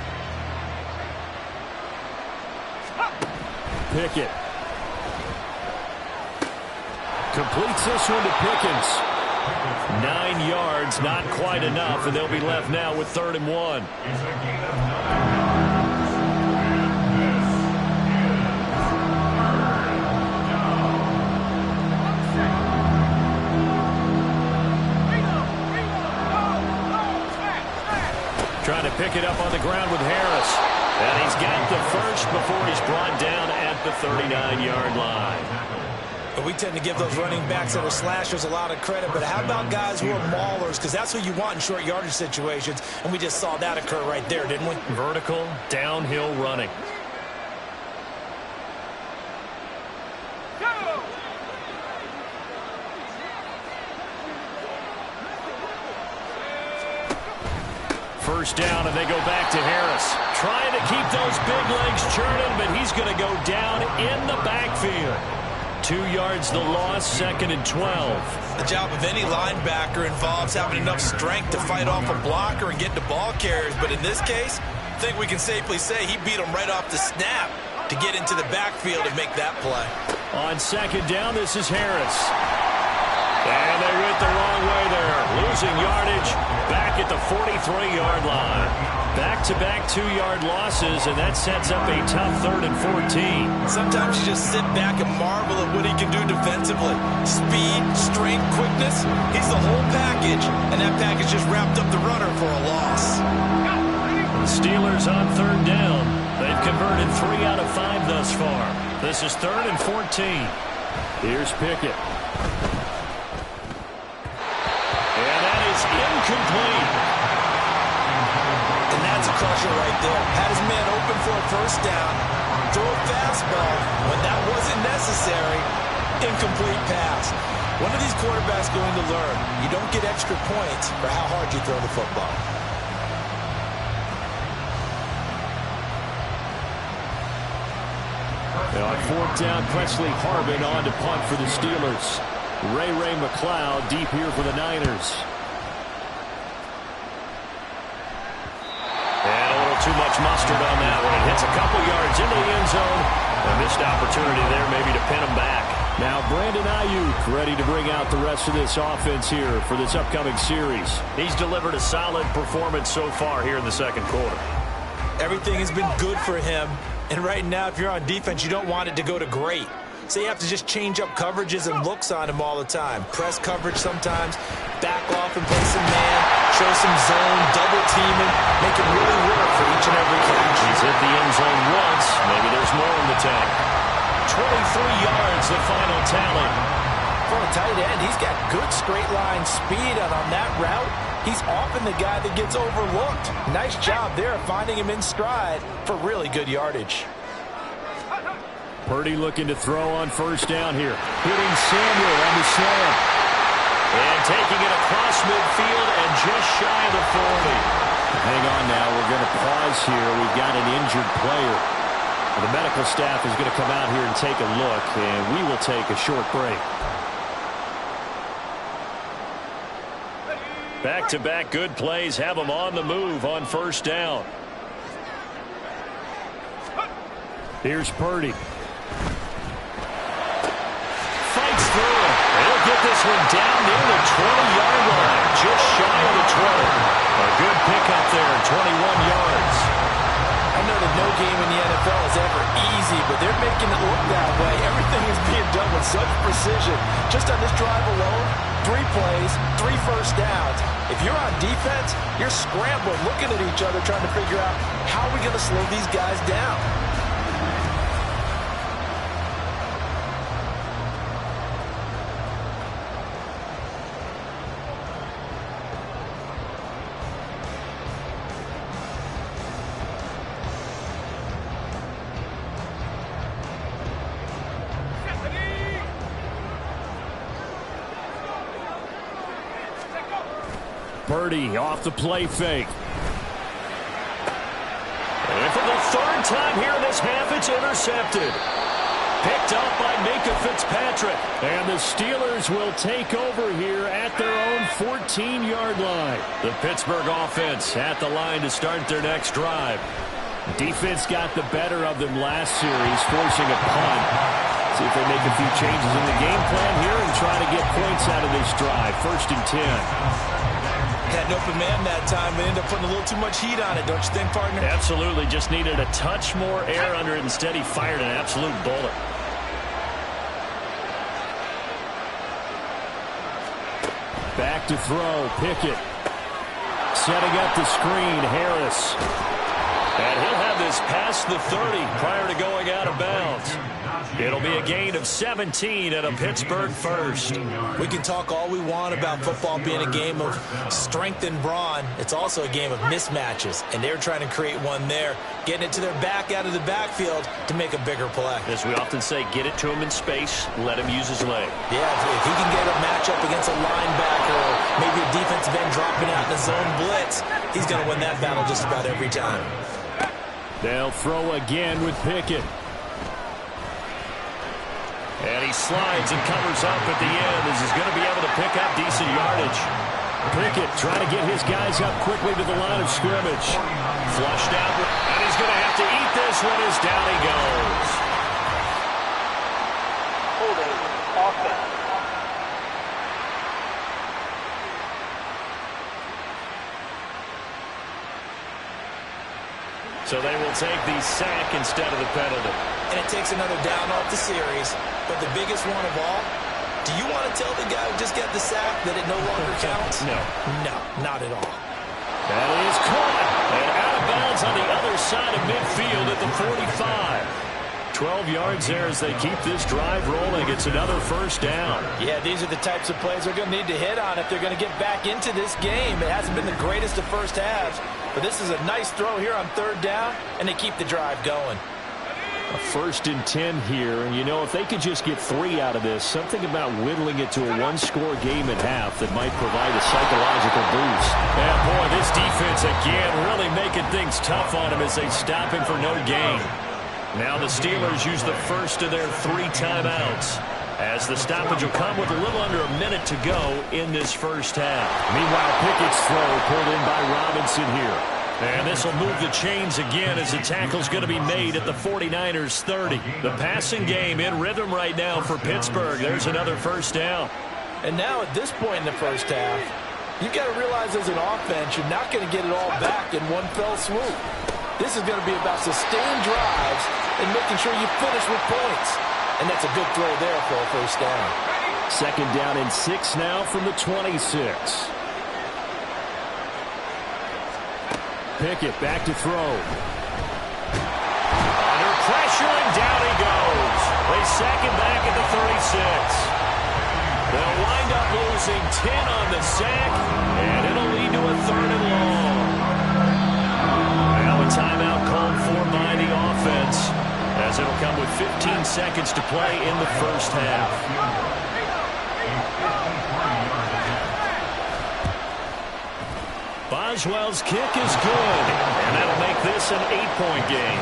Pickett. Completes this one to Pickens. 9 yards, not quite enough, and they'll be left now with 3rd and 1. Trying to pick it up on the ground with Harris. And he's got the first before he's brought down at the 39-yard line. But we tend to give those running backs that are slashers a lot of credit. But how about guys who are maulers? Because that's what you want in short yardage situations. And we just saw that occur right there, didn't we? Vertical, downhill running. First down, and they go back to Harris. Trying to keep those big legs churning, but he's going to go down in the backfield. 2 yards the loss, 2nd and 12. The job of any linebacker involves having enough strength to fight off a blocker and get to ball carriers. But in this case, I think we can safely say he beat him right off the snap to get into the backfield and make that play. On 2nd down, this is Harris. And they went the wrong way there. Losing yardage back at the 43-yard line. Back-to-back 2-yard losses, and that sets up a tough 3rd and 14. Sometimes you just sit back and marvel at what he can do defensively. Speed, strength, quickness, he's the whole package. And that package just wrapped up the runner for a loss. The Steelers on 3rd down. They've converted 3 out of 5 thus far. This is 3rd and 14. Here's Pickett. Incomplete. And that's a crusher right there. Had his man open for a first down. Throw a fastball when that wasn't necessary. Incomplete pass. One of these quarterbacks going to learn. You don't get extra points for how hard you throw the football. Now on 4th down, Presley Harvin on to punt for the Steelers. Ray McLeod deep here for the Niners. Too much mustard on that one. It hits a couple yards into the end zone. A missed opportunity there maybe to pin him back. Now Brandon Ayuk ready to bring out the rest of this offense here for this upcoming series. He's delivered a solid performance so far here in the 2nd quarter. Everything has been good for him. And right now, if you're on defense, you don't want it to go to great. So you have to just change up coverages and looks on him all the time. Press coverage sometimes, back off and play some man, show some zone, double teaming, make it really work for each and every catch. He's hit the end zone once. Maybe there's more in the tank. 23 yards, the final tally. For a tight end, he's got good straight line speed, and on that route, he's often the guy that gets overlooked. Nice job there finding him in stride for really good yardage. Purdy looking to throw on 1st down here. Hitting Samuel on the slant. And taking it across midfield and just shy of the 40. Hang on now. We're going to pause here. We've got an injured player. The medical staff is going to come out here and take a look, and we will take a short break. Back-to-back good plays have them on the move on first down. Here's Purdy. Fights through it. He'll get this one down near the 20-yard line, just shy of the 20. A good pickup there, 21 yards. I know that no game in the NFL is ever easy, but they're making it look that way. Everything is being done with such precision. Just on this drive alone, 3 plays, 3 first downs. If you're on defense, you're scrambling, looking at each other, trying to figure out how are we going to slow these guys down. Purdy off the play fake. And for the 3rd time here in this half, it's intercepted. Picked up by Minka Fitzpatrick. And the Steelers will take over here at their own 14-yard line. The Pittsburgh offense at the line to start their next drive. Defense got the better of them last series, forcing a punt. See if they make a few changes in the game plan here and try to get points out of this drive. 1st and 10. Had an open man that time, but ended up putting a little too much heat on it, don't you think, partner? Absolutely. Just needed a touch more air under it. Instead, he fired an absolute bullet. Back to throw. Pickett. Setting up the screen. Harris. And he'll have this past the 30 prior to going out of bounds. It'll be a gain of 17 and a Pittsburgh first. We can talk all we want about football being a game of strength and brawn. It's also a game of mismatches, and they're trying to create one there, getting it to their back out of the backfield to make a bigger play. As we often say, get it to him in space, let him use his leg. Yeah, if he can get a matchup against a linebacker or maybe a defensive end dropping out in the zone blitz, he's going to win that battle just about every time. They'll throw again with Pickett. And he slides and covers up at the end as he's going to be able to pick up decent yardage. Pickett trying to get his guys up quickly to the line of scrimmage. Flushed out, and he's going to have to eat this one as down he goes. Holding offense. So they will take the sack instead of the penalty. And it takes another down off the series. But the biggest one of all, do you want to tell the guy who just got the sack that it no longer counts? No. No, not at all. That is caught. And out of bounds on the other side of midfield at the 45. 12 yards there as they keep this drive rolling. It's another first down. Yeah, these are the types of plays they're going to need to hit on if they're going to get back into this game. It hasn't been the greatest of first halves, but this is a nice throw here on 3rd down, and they keep the drive going. A 1st and 10 here, and you know, if they could just get 3 out of this, something about whittling it to a 1-score game at half that might provide a psychological boost. Yeah, boy, this defense again really making things tough on him as they stop him for no gain. Now the Steelers use the first of their 3 timeouts as the stoppage will come with a little under a minute to go in this first half. Meanwhile, Pickett's throw pulled in by Robinson here. And this will move the chains again as the tackle's going to be made at the 49ers 30. The passing game in rhythm right now for Pittsburgh. There's another first down. And now at this point in the first half, you've got to realize as an offense, you're not going to get it all back in one fell swoop. This is going to be about sustained drives and making sure you finish with points. And that's a good throw there for a first down. 2nd down and 6 now from the 26. Pickett back to throw. Under pressure, and down he goes. They sack him back at the 36. They'll wind up losing 10 on the sack, and it'll lead to a 3rd and long. Now a timeout called for by the offense, as it'll come with 15 seconds to play in the first half. Boswell's kick is good, and that'll make this an 8-point game.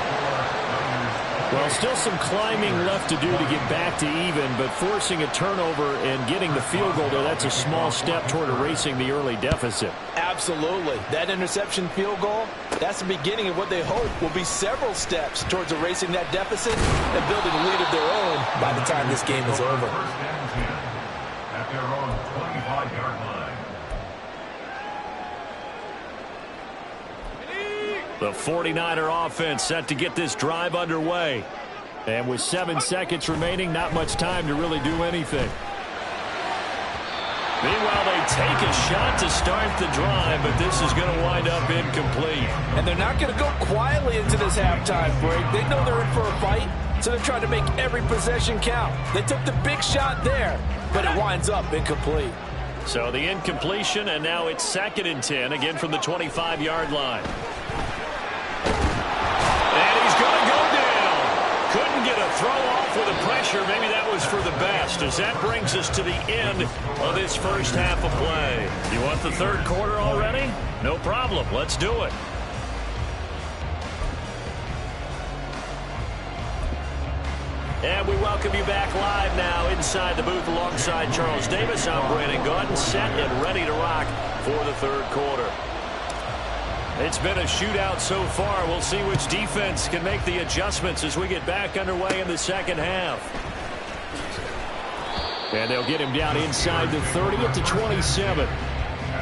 Well, still some climbing left to do to get back to even, but forcing a turnover and getting the field goal there, that's a small step toward erasing the early deficit. Absolutely. That interception field goal, that's the beginning of what they hope will be several steps towards erasing that deficit and building a lead of their own by the time this game is over. At their own 25-yard line. The 49er offense set to get this drive underway. And with 7 seconds remaining, not much time to really do anything. Meanwhile, they take a shot to start the drive, but this is going to wind up incomplete. And they're not going to go quietly into this halftime break. They know they're in for a fight, so they're trying to make every possession count. They took the big shot there, but it winds up incomplete. So the incompletion, and now it's 2nd and 10, again from the 25-yard line. And he's going to go down. Couldn't get a throw off with the pressure. Maybe that was for the best, as that brings us to the end of this first half of play. You want the third quarter already? No problem. Let's do it. And we welcome you back live now inside the booth alongside Charles Davis. I'm Brandon Gaudin, set and ready to rock for the third quarter. It's been a shootout so far. We'll see which defense can make the adjustments as we get back underway in the second half. And they'll get him down inside the 30 at the 27.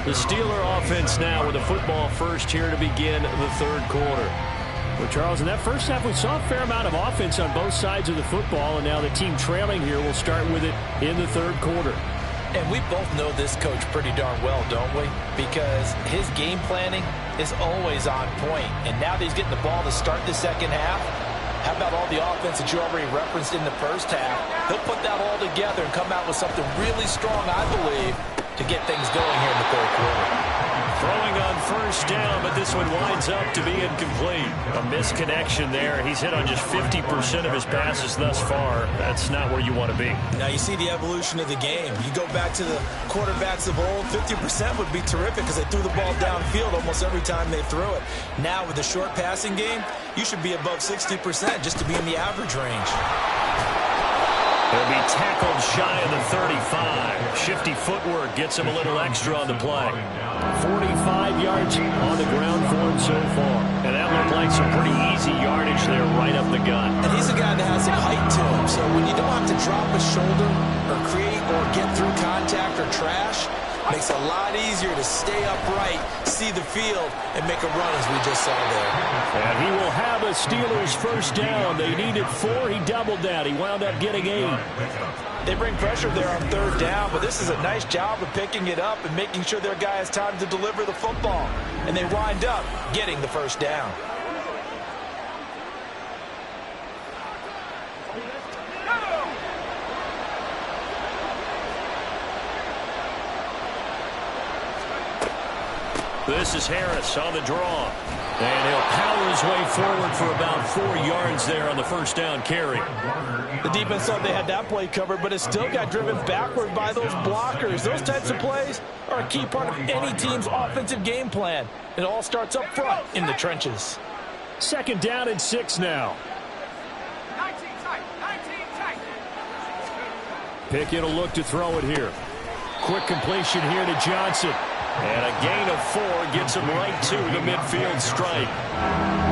The Steeler offense now with the football first here to begin the third quarter. Well, Charles, in that first half, we saw a fair amount of offense on both sides of the football, and now the team trailing here will start with it in the third quarter. And we both know this coach pretty darn well, don't we? Because his game planning is always on point. And now that he's getting the ball to start the second half, how about all the offense that you already referenced in the first half? He'll put that all together and come out with something really strong, I believe, to get things going here in the third quarter. Throwing on first down, but this one winds up to be incomplete. A misconnection there. He's hit on just 50% of his passes thus far. That's not where you want to be. Now you see the evolution of the game. You go back to the quarterbacks of old, 50% would be terrific because they threw the ball downfield almost every time they threw it. Now with the short passing game, you should be above 60% just to be in the average range. He'll be tackled shy of the 35. Shifty footwork gets him a little extra on the play. 45 yards on the ground for him so far. And that looked like some pretty easy yardage there right up the gut. And he's a guy that has some height to him. So when you don't have to drop a shoulder or create or get through contact or trash, makes it a lot easier to stay upright, see the field, and make a run as we just saw there. And he will have a Steelers first down. They needed 4. He doubled that. He wound up getting 8. They bring pressure there on third down, but this is a nice job of picking it up and making sure their guy has time to deliver the football. And they wind up getting the first down. This is Harris on the draw. And he'll power his way forward for about 4 yards there on the first down carry. The defense thought they had that play covered, but it still got driven backward by those blockers. Those types of plays are a key part of any team's offensive game plan. It all starts up front in the trenches. 2nd down and 6 now. Pickett will look to throw it here. Quick completion here to Johnson. And a gain of 4 gets him right to the midfield stripe.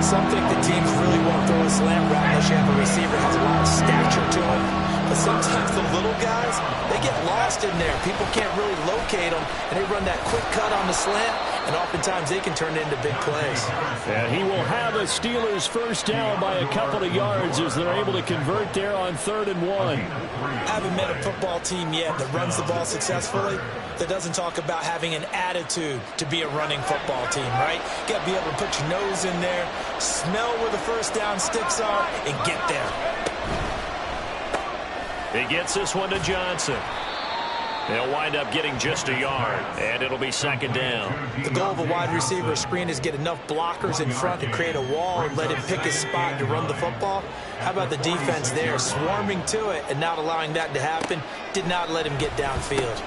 Some think the teams really won't throw a slant route unless you have a receiver that has a lot of stature to him. But sometimes the little guys, they get lost in there. People can't really locate them, and they run that quick cut on the slant, and oftentimes they can turn it into big plays. And he will have a Steelers first down by a couple of yards as they're able to convert there on 3rd and 1. I haven't met a football team yet that runs the ball successfully that doesn't talk about having an attitude to be a running football team, right? You got to be able to put your nose in there, smell where the first down sticks are, and get there. He gets this one to Johnson. They'll wind up getting just a yard, and it'll be 2nd down. The goal of a wide receiver screen is get enough blockers in front to create a wall and let him pick his spot to run the football. How about the defense there, swarming to it and not allowing that to happen? Did not let him get downfield.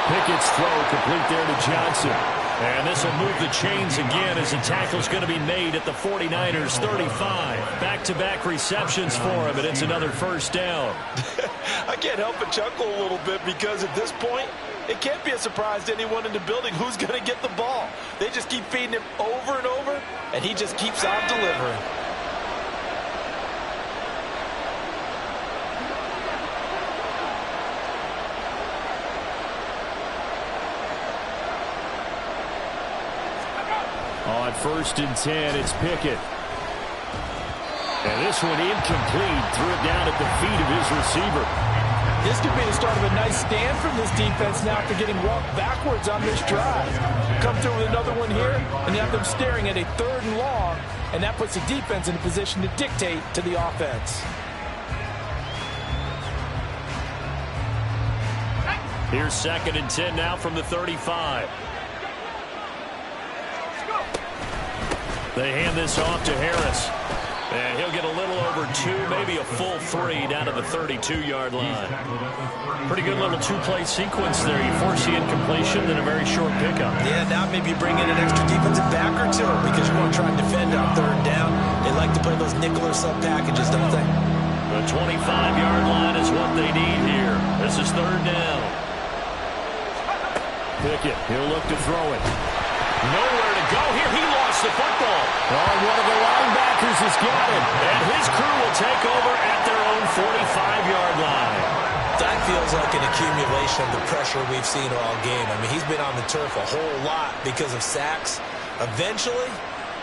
Pickett's throw complete there to Johnson. And this will move the chains again as the tackle's going to be made at the 49ers 35. Back-to-back receptions for him, and it's another first down. I can't help but chuckle a little bit because at this point, it can't be a surprise to anyone in the building who's going to get the ball. They just keep feeding him over and over, and he just keeps on delivering. On 1st and 10, it's Pickett. And this one incomplete. Threw it down at the feet of his receiver. This could be the start of a nice stand from this defense now after getting walked backwards on this drive. Come through with another one here, and you have them staring at a 3rd and long, and that puts the defense in a position to dictate to the offense. Here's 2nd and 10 now from the 35. They hand this off to Harris. And he'll get a little over 2, maybe a full 3 down to the 32-yard line. Pretty good little 2-play sequence there. You force the incompletion, then a very short pickup. Yeah, now maybe you bring in an extra defensive back or two because you want to try and defend on 3rd down. They like to play those nickel or sub packages, don't they? The 25-yard line is what they need here. This is 3rd down. Pickett, he'll look to throw it. Nowhere to go here. He lost the football. Oh, one of the linebackers has got it. And his crew will take over at their own 45-yard line. That feels like an accumulation of the pressure we've seen all game. I mean, he's been on the turf a whole lot because of sacks. Eventually,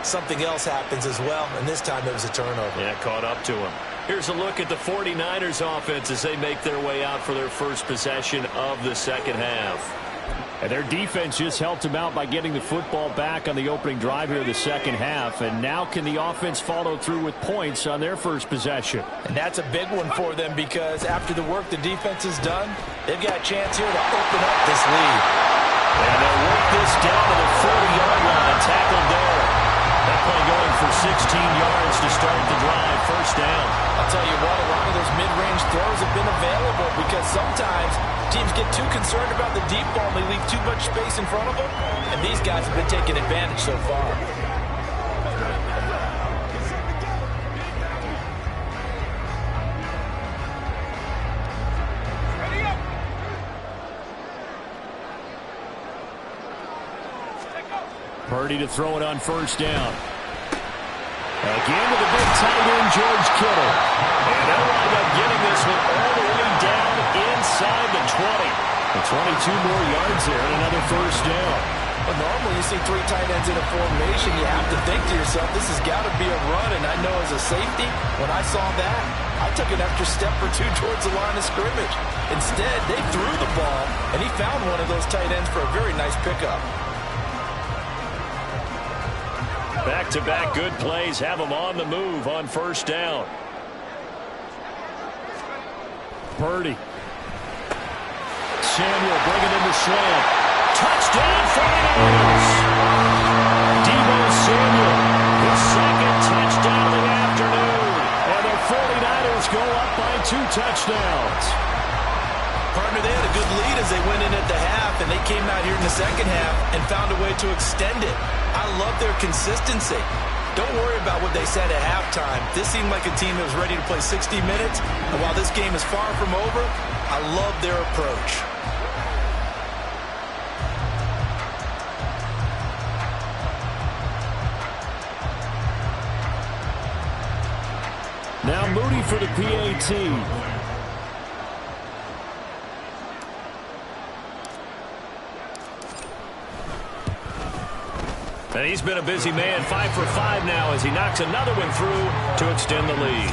something else happens as well, and this time it was a turnover. Yeah, caught up to him. Here's a look at the 49ers offense as they make their way out for their first possession of the second half. And their defense just helped them out by getting the football back on the opening drive here of the second half. And now can the offense follow through with points on their first possession? And that's a big one for them because after the work the defense has done, they've got a chance here to open up this lead. And they'll work this down to the 40-yard line. Tackled there. That play going for 16 yards to start the drive. First down. I'll tell you what, a lot of those mid-range throws have been available because sometimes teams get too concerned about the deep ball and they leave too much space in front of them. And these guys have been taking advantage so far. Purdy to throw it on 1st down. Again with a big tight end, George Kittle. And they'll wind up getting this one all the way down inside the 20. And 22 more yards there and another first down. Well, normally you see 3 tight ends in a formation, you have to think to yourself, this has got to be a run. And I know as a safety, when I saw that, I took an extra step or 2 towards the line of scrimmage. Instead, they threw the ball, and he found one of those tight ends for a very nice pickup. Back-to-back good plays have them on the move on 1st down. Purdy. Samuel bringing in the slant. Touchdown 49ers! Deebo Samuel, his 2nd touchdown of the afternoon. And the 49ers go up by 2 touchdowns. Partner, they had a good lead as they went in at the half, and they came out here in the second half and found a way to extend it. I love their consistency. Don't worry about what they said at halftime. This seemed like a team that was ready to play 60 minutes, and while this game is far from over, I love their approach. Now Moody for the PAT. And he's been a busy man, 5 for 5 now as he knocks another one through to extend the lead.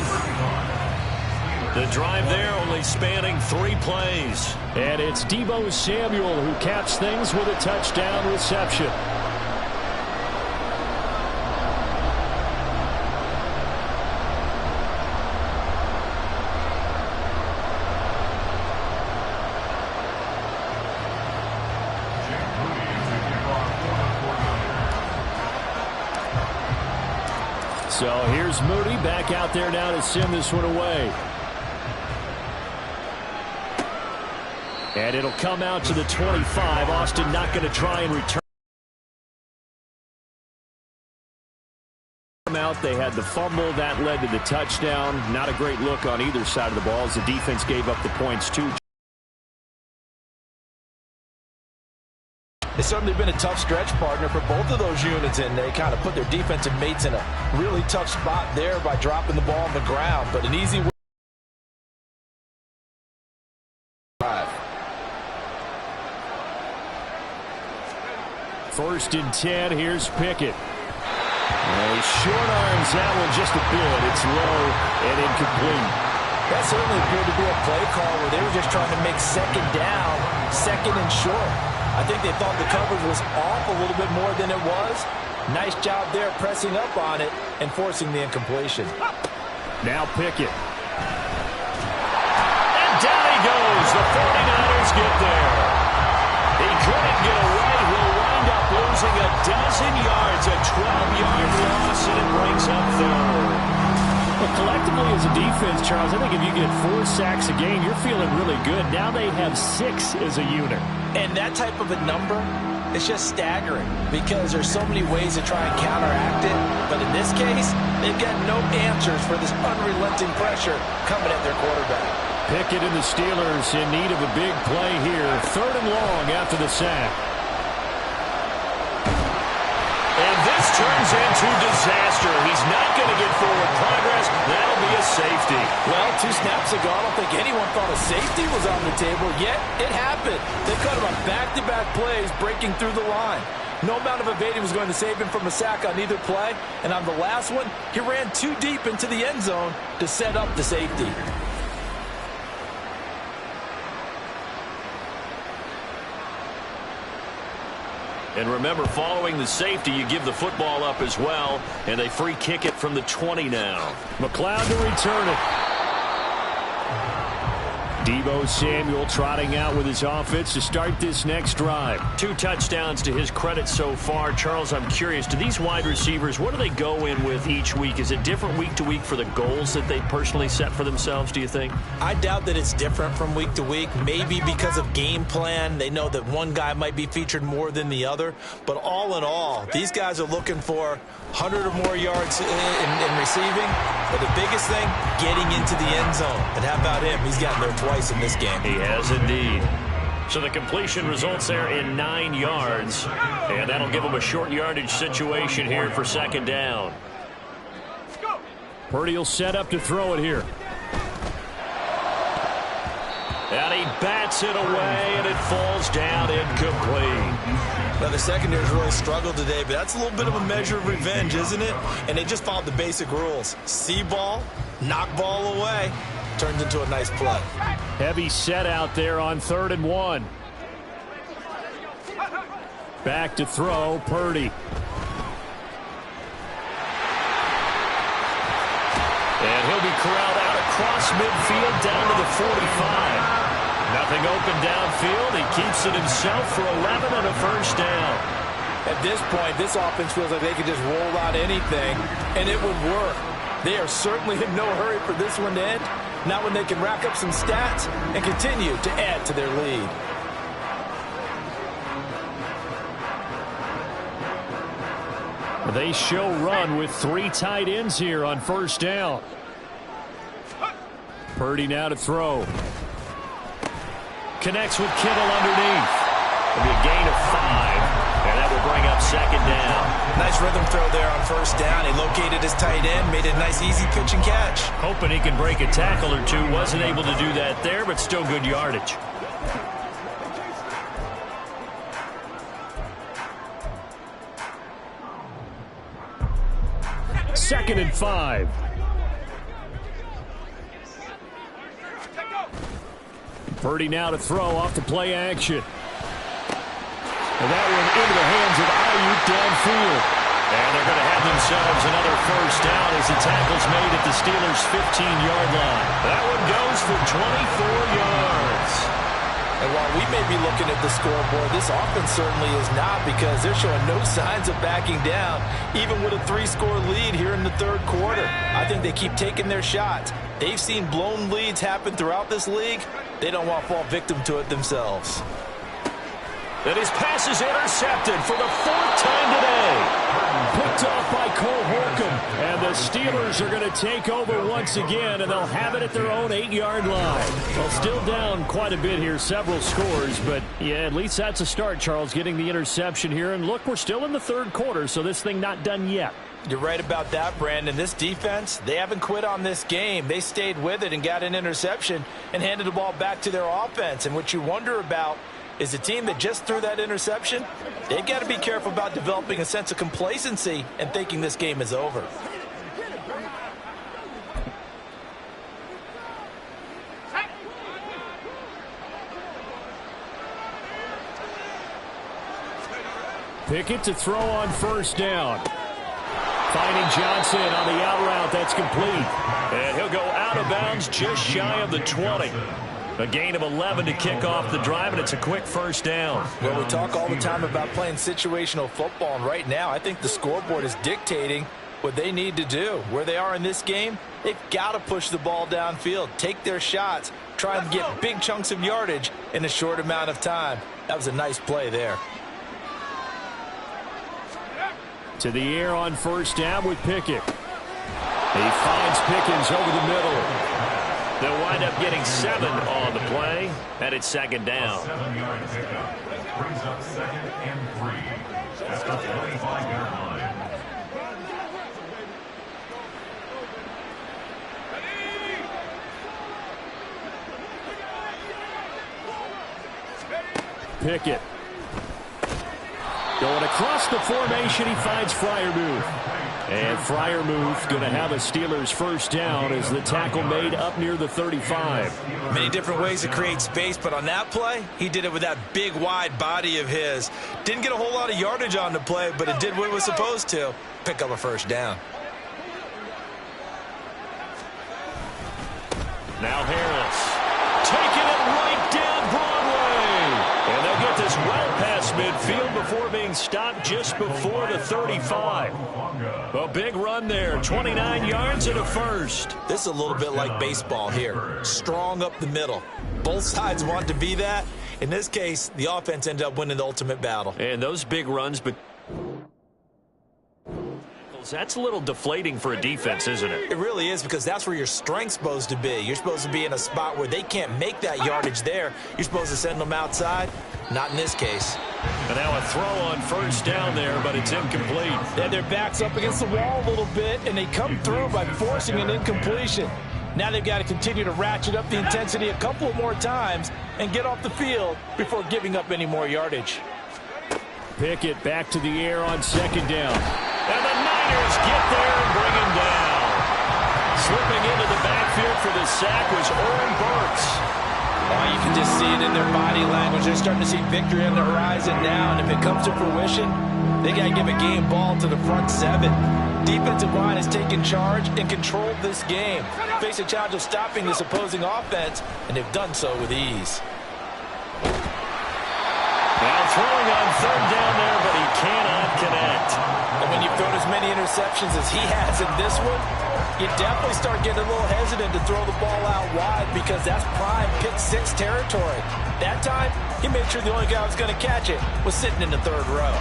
The drive there only spanning 3 plays. And it's Deebo Samuel who caps things with a touchdown reception. So here's Moody back out there now to send this one away. And it'll come out to the 25. Austin not going to try and return. timeout. They had the fumble. That led to the touchdown. Not a great look on either side of the ball as the defense gave up the points too. It's certainly been a tough stretch, partner, for both of those units, and they kind of put their defensive mates in a really tough spot there by dropping the ball on the ground. But an easy win. First and 10. Here's Pickett. He short arms that one just a bit. It's low and incomplete. That certainly appeared to be a play call where they were just trying to make second down, second and short. I think they thought the coverage was off a little bit more than it was. Nice job there pressing up on it and forcing the incompletion. Now Pickett. And down he goes. The 49ers get there. He couldn't get away. He'll wind up losing a dozen yards, a 12-yard loss, and it brings up third. Well, collectively as a defense, Charles, I think if you get 4 sacks a game, you're feeling really good. Now they have 6 as a unit. And that type of a number, it's just staggering because there's so many ways to try and counteract it. But in this case, they've got no answers for this unrelenting pressure coming at their quarterback. Pickett and the Steelers in need of a big play here. 3rd and long after the sack. And this turns into disaster. He's not going to get forward progress. That'll be a safety. Well, 2 snaps ago, I don't think anyone thought a safety was on the table, yet it happened. They cut him on back-to-back plays, breaking through the line. No amount of evading was going to save him from a sack on either play. And on the last one, he ran too deep into the end zone to set up the safety. And remember, following the safety, you give the football up as well, and they free kick it from the 20 now. McLeod to return it. Deebo Samuel trotting out with his offense to start this next drive. 2 touchdowns to his credit so far. Charles, I'm curious, do these wide receivers, what do they go in with each week? Is it different week to week for the goals that they personally set for themselves, do you think? I doubt that it's different from week to week. Maybe because of game plan. They know that one guy might be featured more than the other. But all in all, these guys are looking for 100 or more yards in receiving. But the biggest thing, getting into the end zone. And how about him? He's gotten there twice in this game. He has indeed. So the completion results there in 9 yards. And that'll give him a short yardage situation here for 2nd down. Purdy will set up to throw it here. And he bats it away, and it falls down incomplete. Now, the secondary's really struggled today, but that's a little bit of a measure of revenge, isn't it? And they just followed the basic rules. See ball, knock ball away. Turns into a nice play. Heavy set out there on 3rd and 1. Back to throw, Purdy. And he'll be corralled out across midfield down to the 45. Nothing open downfield. He keeps it himself for 11 and a 1st down. At this point, this offense feels like they could just roll out anything, and it would work. They are certainly in no hurry for this one to end. Not when they can rack up some stats and continue to add to their lead. They show run with 3 tight ends here on 1st down. Purdy now to throw. Connects with Kittle underneath. It'll be a gain of 5, and that will bring up 2nd down. Nice rhythm throw there on 1st down. He located his tight end, made it a nice easy pitch and catch. Hoping he can break a tackle or 2. Wasn't able to do that there, but still good yardage. Second and 5. Purdy now to throw off the play action. And that one into the hands of Ayuk downfield. And they're going to have themselves another 1st down as the tackle's made at the Steelers' 15-yard line. That one goes for 24 yards. And while we may be looking at the scoreboard, this offense certainly is not, because they're showing no signs of backing down, even with a 3-score lead here in the 3rd quarter. I think they keep taking their shots. They've seen blown leads happen throughout this league. They don't want to fall victim to it themselves. And his pass is intercepted for the 4th time today. Picked off by Cole Holcomb. And the Steelers are going to take over once again, and they'll have it at their own 8-yard line. Well, still down quite a bit here, several scores, but yeah, at least that's a start, Charles, getting the interception here. And look, we're still in the third quarter, so this thing not done yet. You're right about that, Brandon. This defense, they haven't quit on this game. They stayed with it and got an interception and handed the ball back to their offense. And what you wonder about is the team that just threw that interception, they've got to be careful about developing a sense of complacency and thinking this game is over. Pickett to throw on first down. Finding Johnson on the out route. That's complete. And he'll go out of bounds just shy of the 20. A gain of 11 to kick off the drive, and it's a quick first down. Well, we talk all the time about playing situational football, and right now I think the scoreboard is dictating what they need to do. Where they are in this game, they've got to push the ball downfield, take their shots, try and get big chunks of yardage in a short amount of time. That was a nice play there. To the air on first down with Pickett. He finds Pickens over the middle. They'll wind up getting 7 on the play, and it's second down. 7-yard pickup. Brings up 2nd and 3. At the 25-yard line. Pickett. Going across the formation, he finds Freiermuth. And Freiermuth going to have a Steelers first down as the tackle made up near the 35. Many different ways to create space, but on that play, he did it with that big, wide body of his. Didn't get a whole lot of yardage on the play, but it did what it was supposed to. Pick up a first down. Now Harris taking it right down Broadway. And they'll get this well past midfield before being stopped just before the 35. A big run there, 29 yards and a first. This is a little bit like baseball here. Strong up the middle. Both sides want to be that. In this case, the offense ended up winning the ultimate battle. And those big runs, but that's a little deflating for a defense, isn't it? It really is, because that's where your strength's supposed to be. You're supposed to be in a spot where they can't make that yardage there. You're supposed to send them outside. Not in this case. And now a throw on first down there, but it's incomplete. Yeah, their back's up against the wall a little bit, and they come through by forcing an incompletion. Now they've got to continue to ratchet up the intensity a couple more times and get off the field before giving up any more yardage. Pickett back to the air on second down. And the Niners get there and bring him down. Slipping into the backfield for the sack was Oren Burks. Oh, you can just see it in their body language. They're starting to see victory on the horizon now, and if it comes to fruition, they got to give a game ball to the front 7. Defensive line has taken charge and controlled this game. Face a challenge of stopping this opposing offense, and they've done so with ease. Now throwing on third down there, but he cannot connect. And when you've thrown as many interceptions as he has in this one, you definitely start getting a little hesitant to throw the ball out wide, because that's prime pick 6 territory. That time, he made sure the only guy who was going to catch it was sitting in the third row.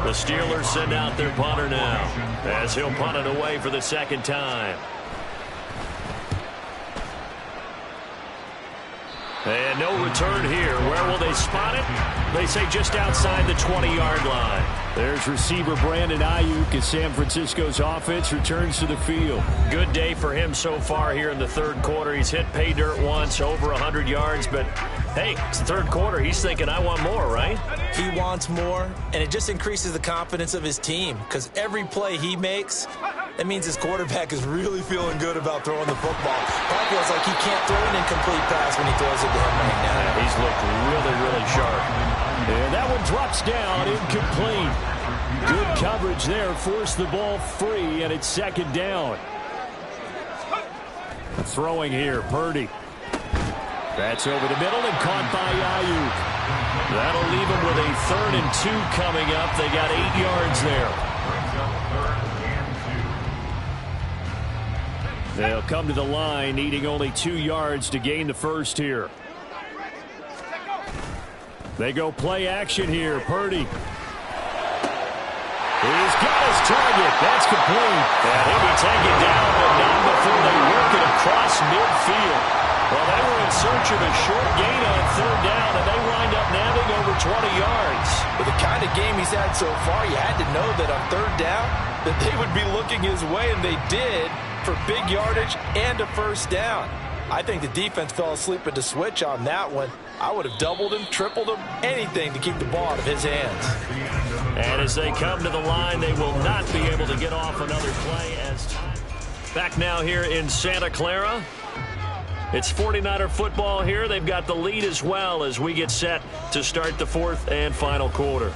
The Steelers send out their punter now, as he'll punt it away for the second time. And no return here. Where will they spot it? They say just outside the 20-yard line. There's receiver Brandon Ayuk as San Francisco's offense returns to the field. Good day for him so far here in the third quarter. He's hit pay dirt once, over 100 yards, but hey, it's the third quarter. He's thinking, I want more, right? He wants more, and it just increases the confidence of his team, because every play he makes, that means his quarterback is really feeling good about throwing the football. Probably feels like he can't throw an incomplete pass when he throws it to him right now. Yeah, he's looked really, really sharp. And that one drops down, incomplete. Good coverage there, forced the ball free, and it's second down. Throwing here, Purdy. That's over the middle and caught by Ayuk. That'll leave him with a 3rd and 2 coming up. They got 8 yards there. They'll come to the line, needing only 2 yards to gain the first here. They go play action here. Purdy. got his target. That's complete. And he'll be taken down, but not before they work it across midfield. Well, they were in search of a short gain on third down, and they wind up nabbing over 20 yards. With the kind of game he's had so far, you had to know that on third down that they would be looking his way, and they did, for big yardage and a first down. I think the defense fell asleep at the switch on that one. I would have doubled him, tripled him, anything to keep the ball out of his hands. And as they come to the line, they will not be able to get off another play. Back now here in Santa Clara. It's 49er football here. They've got the lead as well as we get set to start the fourth and final quarter.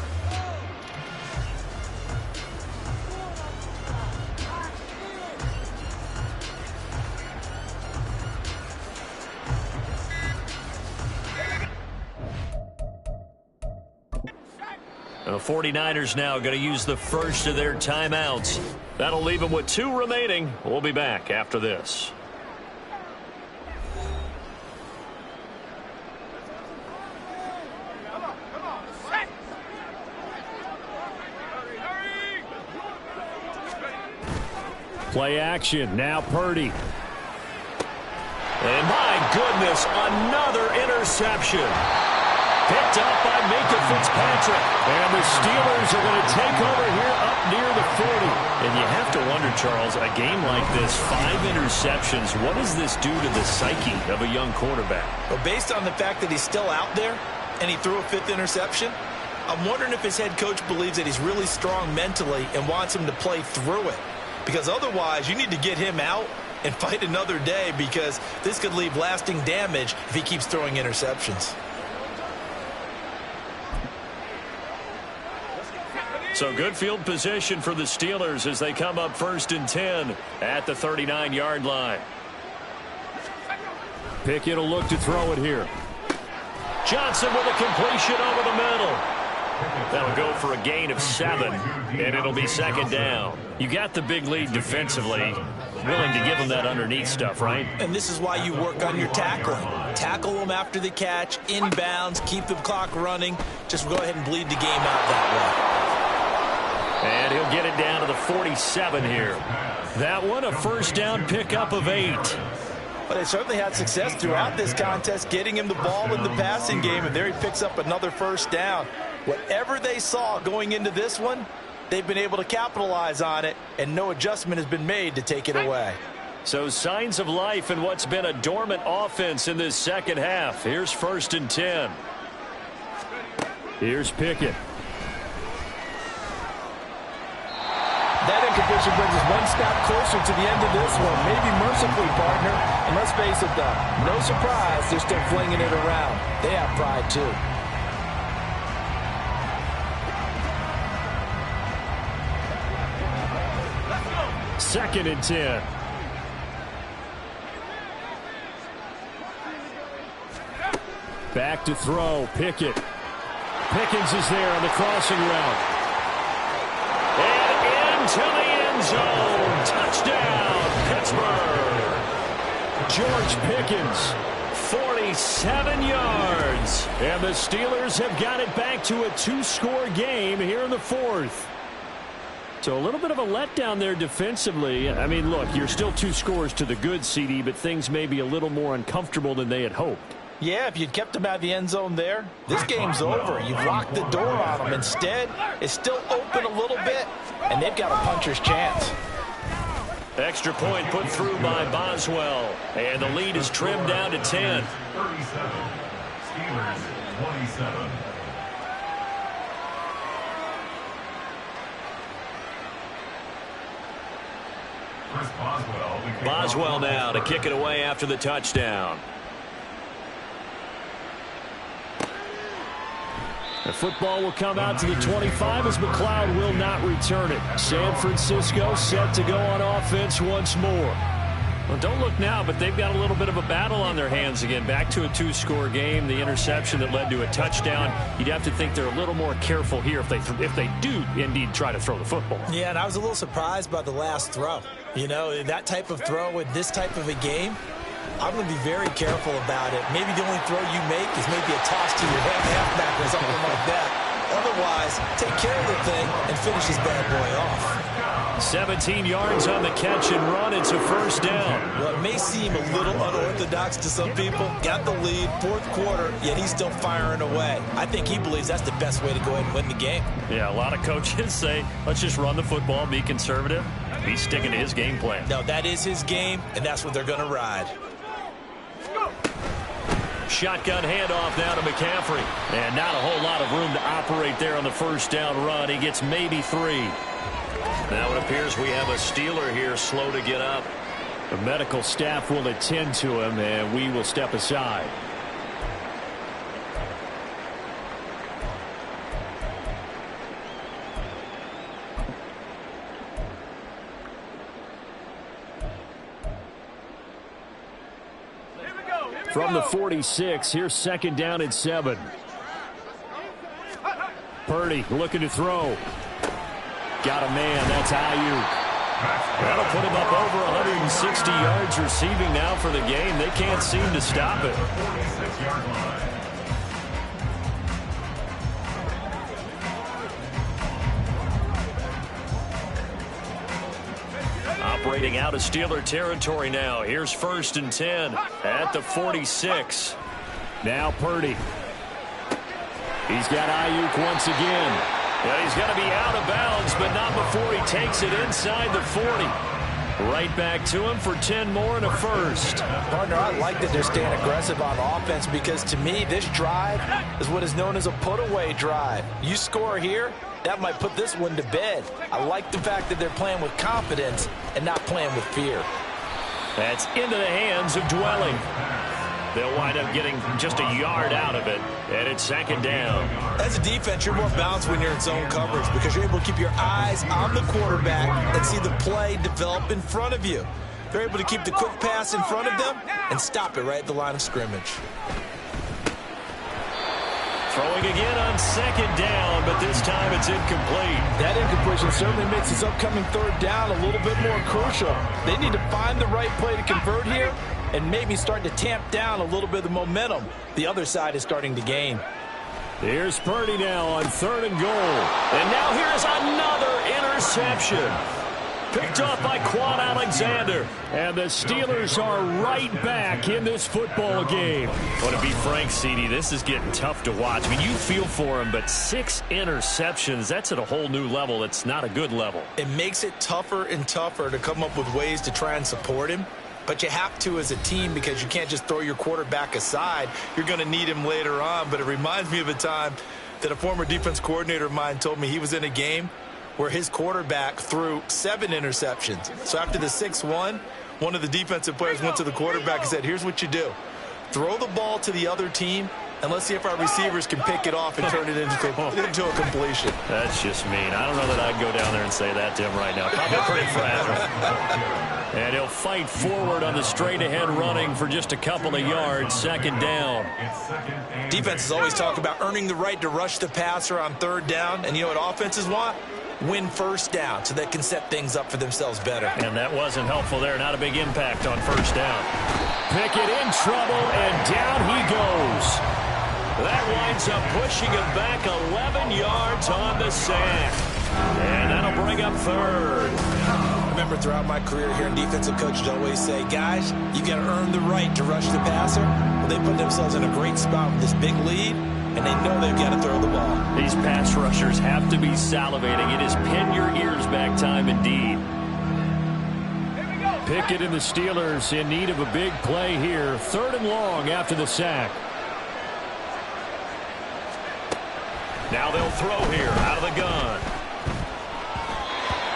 The 49ers now going to use the first of their timeouts. That'll leave them with 2 remaining. We'll be back after this. Play action. Now Purdy. And my goodness, another interception. Picked up by Minka Fitzpatrick. And the Steelers are going to take over here up near the 40. And you have to wonder, Charles, a game like this, 5 interceptions, what does this do to the psyche of a young quarterback? Well, based on the fact that he's still out there and he threw a 5th interception, I'm wondering if his head coach believes that he's really strong mentally and wants him to play through it. Because otherwise, you need to get him out and fight another day, because this could leave lasting damage if he keeps throwing interceptions. So good field position for the Steelers as they come up 1st and 10 at the 39-yard line. Pickett will look to throw it here. Johnson with a completion over the middle. That'll go for a gain of 7, and it'll be 2nd down. You got the big lead defensively. Willing to give them that underneath stuff, right? And this is why you work on your tackling. Tackle them after the catch, inbounds, keep the clock running. Just go ahead and bleed the game out that way. And he'll get it down to the 47 here. That one, a first down pickup of 8. But they certainly had success throughout this contest getting him the ball in the passing game, and there he picks up another first down. Whatever they saw going into this one, they've been able to capitalize on it, and no adjustment has been made to take it away. So signs of life in what's been a dormant offense in this second half. Here's 1st and 10. Here's Pickett. That incompletion brings us one step closer to the end of this one. Maybe mercifully, partner. And let's face it, though, no surprise they're still flinging it around. They have pride, too. Second and 10. Back to throw. Pickett. Pickens is there on the crossing route. And into the end zone. Touchdown, Pittsburgh. George Pickens. 47 yards. And the Steelers have got it back to a 2-score game here in the 4th. So a little bit of a letdown there defensively. I mean, look, you're still 2 scores to the good, CD, but things may be a little more uncomfortable than they had hoped. Yeah, if you'd kept them out of the end zone there, this game's over. You've locked the door on them. Instead, it's still open a little bit, and they've got a puncher's chance. Extra point put through by Boswell. And the lead is trimmed down to 10. 37. Steelers 27. Boswell now to kick it away after the touchdown. The football will come out to the 25 as McLeod will not return it. San Francisco set to go on offense once more. Well, don't look now, but they've got a little bit of a battle on their hands again. Back to a 2-score game. The interception that led to a touchdown. You'd have to think they're a little more careful here if they do indeed try to throw the football. Yeah, and I was a little surprised by the last throw. You know, that type of throw with this type of a game, I'm going to be very careful about it. Maybe the only throw you make is maybe a toss to your halfback or something like that. Otherwise, take care of the thing and finish this bad boy off. 17 yards on the catch and run. It's a first down. Well, it may seem a little unorthodox to some people. Got the lead, fourth quarter, yet he's still firing away. I think he believes that's the best way to go ahead and win the game. Yeah, a lot of coaches say, let's just run the football, be conservative. He's sticking to his game plan. No, that is his game, and that's what they're going to ride. Shotgun handoff now to McCaffrey. And not a whole lot of room to operate there on the first down run. He gets maybe 3. Now it appears we have a Steeler here slow to get up. The medical staff will attend to him, and we will step aside. From the 46, here's second down and 7. Purdy looking to throw. Got a man. That's Ayuk. That'll put him up over 160 yards receiving now for the game. They can't seem to stop it. Operating out of Steeler territory now. Here's first and 10 at the 46. Now Purdy. He's got Ayuk once again. Yeah, he's got to be out of bounds, but not before he takes it inside the 40. Right back to him for 10 more and a first. Partner, I like that they're staying aggressive on offense because to me, this drive is what is known as a put-away drive. You score here, that might put this one to bed. I like the fact that they're playing with confidence and not playing with fear. That's into the hands of Dwelling. They'll wind up getting just a yard out of it, and it's second down. As a defense, you're more balanced when you're in zone coverage because you're able to keep your eyes on the quarterback and see the play develop in front of you. They're able to keep the quick pass in front of them and stop it right at the line of scrimmage. Throwing again on second down, but this time it's incomplete. That incompletion certainly makes this upcoming third down a little bit more crucial. They need to find the right play to convert here and maybe start to tamp down a little bit of the momentum the other side is starting to gain. Here's Purdy now on third and goal. And now here's another interception. Picked off by Quan Alexander. And the Steelers are right back in this football game. Well, to be frank, CD, this is getting tough to watch. I mean, you feel for him, but 6 interceptions, that's at a whole new level. It's not a good level. It makes it tougher and tougher to come up with ways to try and support him. But you have to as a team because you can't just throw your quarterback aside. You're going to need him later on. But it reminds me of a time that a former defense coordinator of mine told me he was in a game where his quarterback threw 7 interceptions. So after the 6-1, one of the defensive players went to the quarterback and said, here's what you do. Throw the ball to the other team, and let's see if our receivers can pick it off and turn it into a completion. That's just mean. I don't know that I'd go down there and say that to him right now. Probably pretty fragile. And he'll fight forward on the straight-ahead running for just a couple of yards. Second down. Defenses always talk about earning the right to rush the passer on third down. And you know what offenses want? Win first down so they can set things up for themselves better. And that wasn't helpful there. Not a big impact on first down. Pickett in trouble, and down he goes. That winds up pushing him back 11 yards on the sack. And that'll bring up third. I remember throughout my career here in defensive coaches always say, guys, you got to earn the right to rush the passer. Well, they put themselves in a great spot with this big lead, and they know they've got to throw the ball. These pass rushers have to be salivating. It is pin your ears back time indeed. Pickett and the Steelers in need of a big play here. Third and long after the sack. Now they'll throw here out of the gun.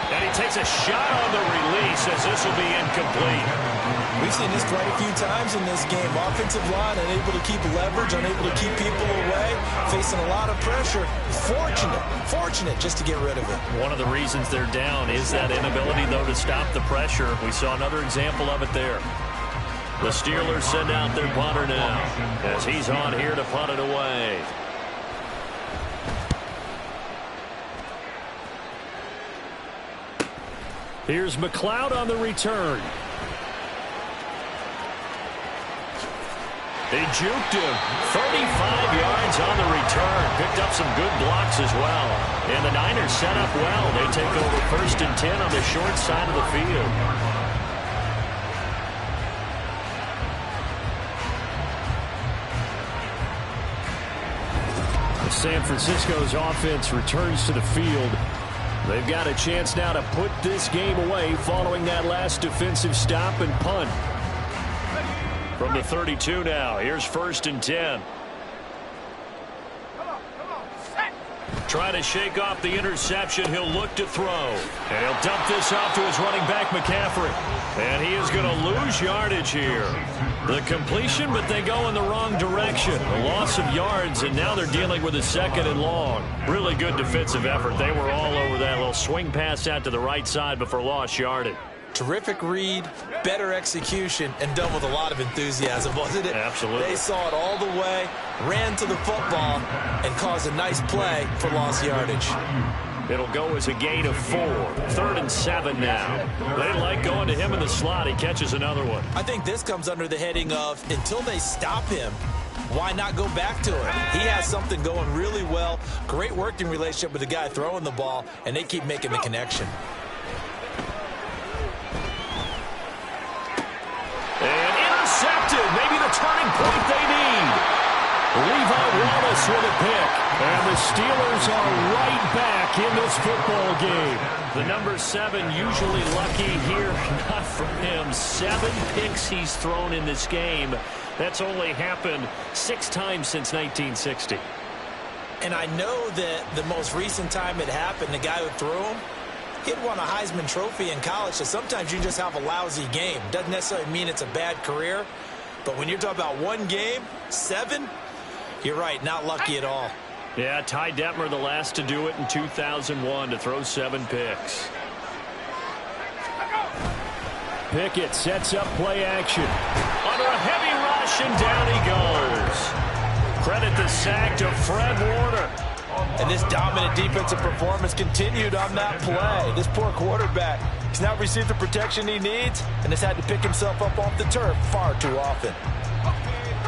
And he takes a shot on the release as this will be incomplete. We've seen this quite a few times in this game. Offensive line unable to keep leverage, unable to keep people away, facing a lot of pressure. Fortunate just to get rid of it. One of the reasons they're down is that inability, though, to stop the pressure. We saw another example of it there. The Steelers send out their punter now as he's on here to punt it away. Here's McLeod on the return. They juked him. 35 yards on the return. Picked up some good blocks as well. And the Niners set up well. They take over 1st and 10 on the short side of the field. San Francisco's offense returns to the field. They've got a chance now to put this game away following that last defensive stop and punt. From the 32 now, here's 1st and 10. Trying to shake off the interception. He'll look to throw. And he'll dump this off to his running back, McCaffrey. And he is going to lose yardage here. The completion, but they go in the wrong direction. A loss of yards, and now they're dealing with a 2nd and long. Really good defensive effort. They were all over that little swing pass out to the right side before lost yardage. Terrific read, better execution, and done with a lot of enthusiasm, wasn't it? Absolutely. They saw it all the way, ran to the football, and caused a nice play for lost yardage. It'll go as a gain of 4. 3rd and 7 now. They like going to him in the slot. He catches another one. I think this comes under the heading of, until they stop him, why not go back to him? He has something going really well. Great working relationship with the guy throwing the ball, and they keep making the connection. And intercepted. Maybe the turning point they need. Levi Wallace with a pick. And the Steelers are right back in this football game. The number 7 usually lucky here. Not for him. 7 picks he's thrown in this game. That's only happened 6 times since 1960. And I know that the most recent time it happened, the guy who threw him, he'd won a Heisman Trophy in college, so sometimes you just have a lousy game. Doesn't necessarily mean it's a bad career, but when you're talking about one game, 7, you're right, not lucky at all. Yeah, Ty Detmer, the last to do it in 2001, to throw 7 picks. Pickett sets up play action. Under a heavy rush, and down he goes. Credit the sack to Fred Warner. And this dominant defensive performance continued on that play. This poor quarterback, he's not received the protection he needs and has had to pick himself up off the turf far too often.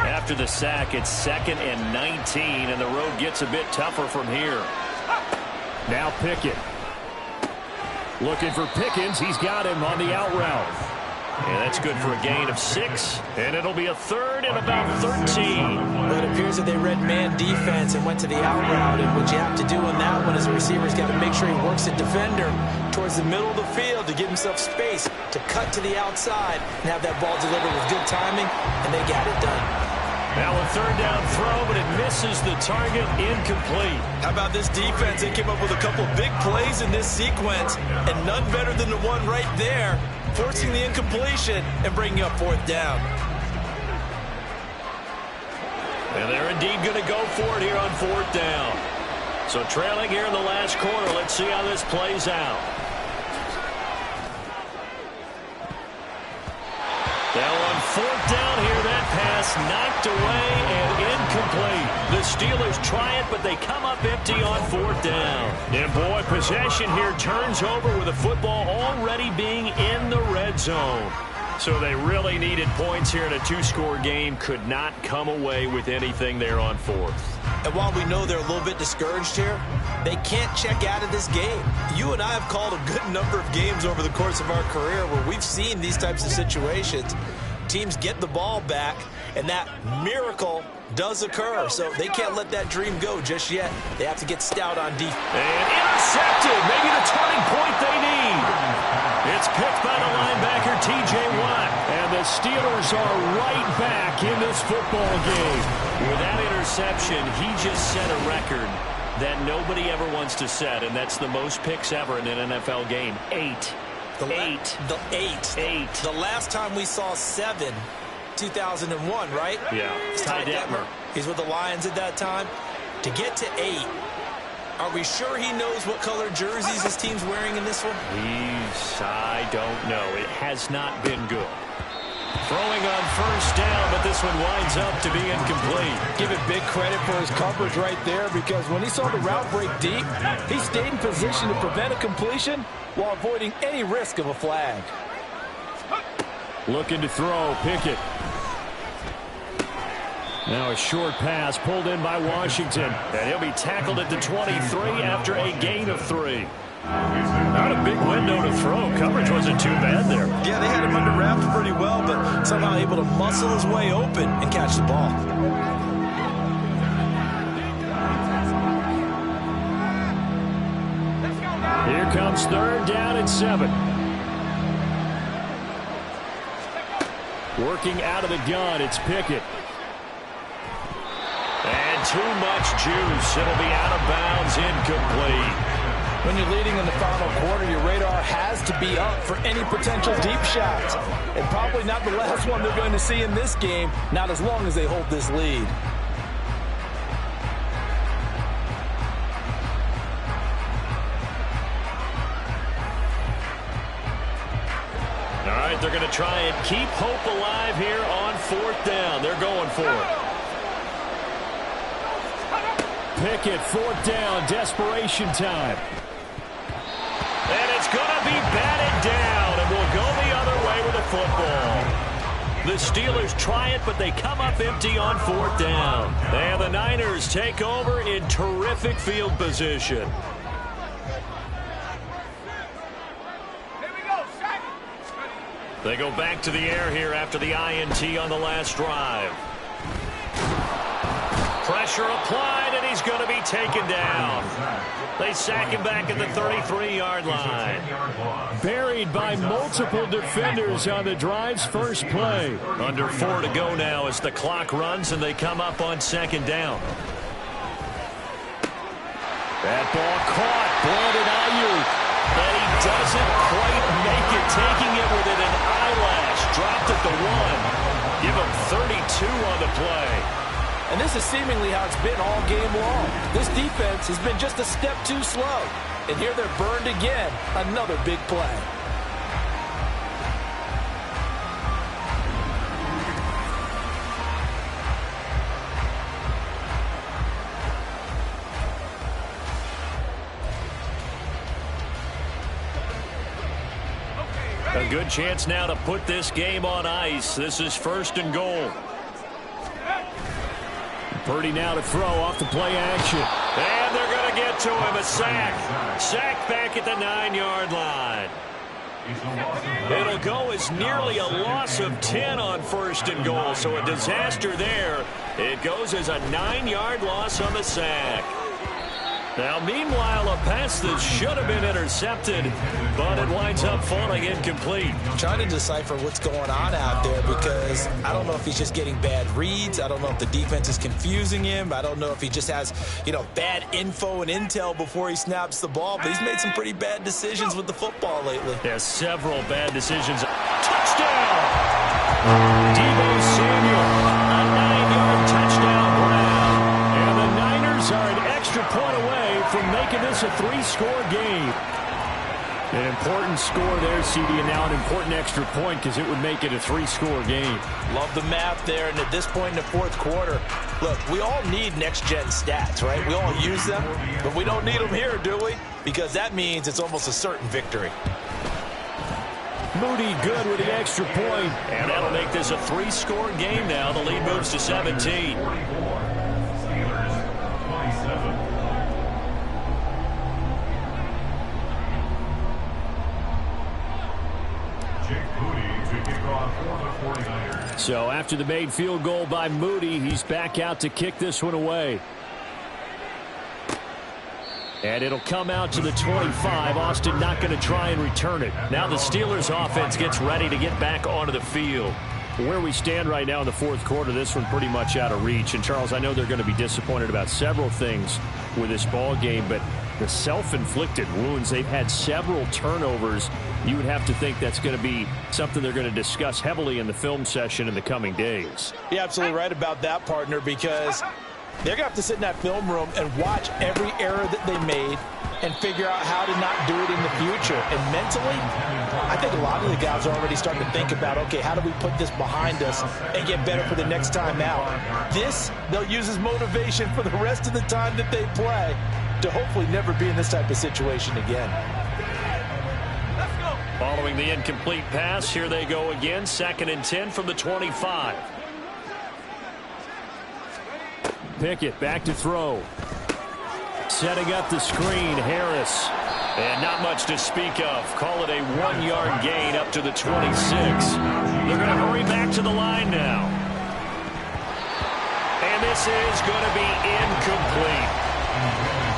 After the sack, it's 2nd and 19, and the road gets a bit tougher from here. Now Pickett. Looking for Pickens. He's got him on the out route. And that's good for a gain of 6, and it'll be a 3rd and about 13. But it appears that they read man defense and went to the out route, and what you have to do in that one is the receiver's got to make sure he works the defender towards the middle of the field to give himself space to cut to the outside and have that ball delivered with good timing, and they got it done. Now a 3rd down throw, but it misses the target, incomplete. How about this defense? They came up with a couple of big plays in this sequence, and none better than the one right there, forcing the incompletion and bringing up 4th down. And they're indeed going to go for it here on 4th down. So trailing here in the last quarter, let's see how this plays out. Now on 4th down here, that pass knocked away and incomplete. The Steelers try it, but they come up empty on 4th down. And boy, possession here turns over with the football already being in the red zone. So they really needed points here in a 2-score game. Could not come away with anything there on 4th. And while we know they're a little bit discouraged here, they can't check out of this game. You and I have called a good number of games over the course of our career where we've seen these types of situations. Teams get the ball back, and that miracle does occur. So they can't let that dream go just yet. They have to get stout on defense. And intercepted. Maybe the turning point they need. It's picked by the linebacker, T.J. Watt. And the Steelers are right back in this football game. With that interception, he just set a record that nobody ever wants to set, and that's the most picks ever in an NFL game. 8. Eight. The last time we saw 7, 2001, right? Yeah. Ty Detmer. He's with the Lions at that time. To get to 8, are we sure he knows what color jerseys his team's wearing in this one? I don't know. It has not been good. Throwing on 1st down, but this one winds up to be incomplete. Give it big credit for his coverage right there, because when he saw the route break deep, he stayed in position to prevent a completion while avoiding any risk of a flag. Looking to throw, Pickett. Now a short pass pulled in by Washington. And he'll be tackled at the 23 after a gain of 3. Not a big window to throw. Coverage wasn't too bad there. Yeah, they had him under wraps pretty well, but somehow able to muscle his way open and catch the ball. Here comes 3rd down and 7. Working out of the gun, it's Pickett. And too much juice. It'll be out of bounds, incomplete. When you're leading in the final quarter, your radar has to be up for any potential deep shots. And probably not the last one they're going to see in this game, not as long as they hold this lead. All right, they're going to try and keep hope alive here on 4th down. They're going for it. Pickett, 4th down, desperation time. And it's going to be batted down, and we'll go the other way with the football. The Steelers try it, but they come up empty on 4th down. And the Niners take over in terrific field position. They go back to the air here after the INT on the last drive. Pressure applied, and he's going to be taken down. They sack him back at the 33-yard line. Buried by multiple defenders on the drive's first play. Under 4 to go now as the clock runs, and they come up on 2nd down. That ball caught. Brandon Ayuk. And he doesn't quite make it, taking it within an eyelash. Dropped at the 1. Give him 32 on the play. And this is seemingly how it's been all game long. This defense has been just a step too slow. And here they're burned again. Another big play. A good chance now to put this game on ice. This is 1st and goal. Purdy now to throw off the play action. And they're going to get to him. A sack. Sack back at the 9-yard line. It'll go as nearly a loss of 10 on 1st and goal. So a disaster there. It goes as a 9-yard loss on the sack. Now, meanwhile, a pass that should have been intercepted, but it winds up falling incomplete. I'm trying to decipher what's going on out there because I don't know if he's just getting bad reads. I don't know if the defense is confusing him. I don't know if he just has, bad info and intel before he snaps the ball. But he's made some pretty bad decisions with the football lately. There's several bad decisions. Touchdown! Deebo Samuel, a 9-yard touchdown grab. And the Niners are an extra point away from making this a 3-score game. An important score there, CD, and now an important extra point because it would make it a 3-score game. Love the math there, and at this point in the 4th quarter, look, we all need next-gen stats, right? We all use them, but we don't need them here, do we? Because that means it's almost a certain victory. Moody good with the extra point, and that'll make this a 3-score game now. The lead moves to 17. So after the made field goal by Moody, he's back out to kick this one away. And it'll come out to the 25. Austin not going to try and return it. Now the Steelers offense gets ready to get back onto the field. Where we stand right now in the 4th quarter, this one pretty much out of reach. And, Charles, I know they're going to be disappointed about several things with this ball game, but the self-inflicted wounds, they've had several turnovers. You would have to think that's going to be something they're going to discuss heavily in the film session in the coming days. You're absolutely right about that, partner, because they're going to have to sit in that film room and watch every error that they made and figure out how to not do it in the future. And mentally, I think a lot of the guys are already starting to think about, okay, how do we put this behind us and get better for the next time out? This, they'll use as motivation for the rest of the time that they play to hopefully never be in this type of situation again. Following the incomplete pass, here they go again. 2nd and 10 from the 25. Pickett back to throw. Setting up the screen, Harris. And not much to speak of. Call it a 1-yard gain up to the 26. They're going to hurry back to the line now. And this is going to be incomplete.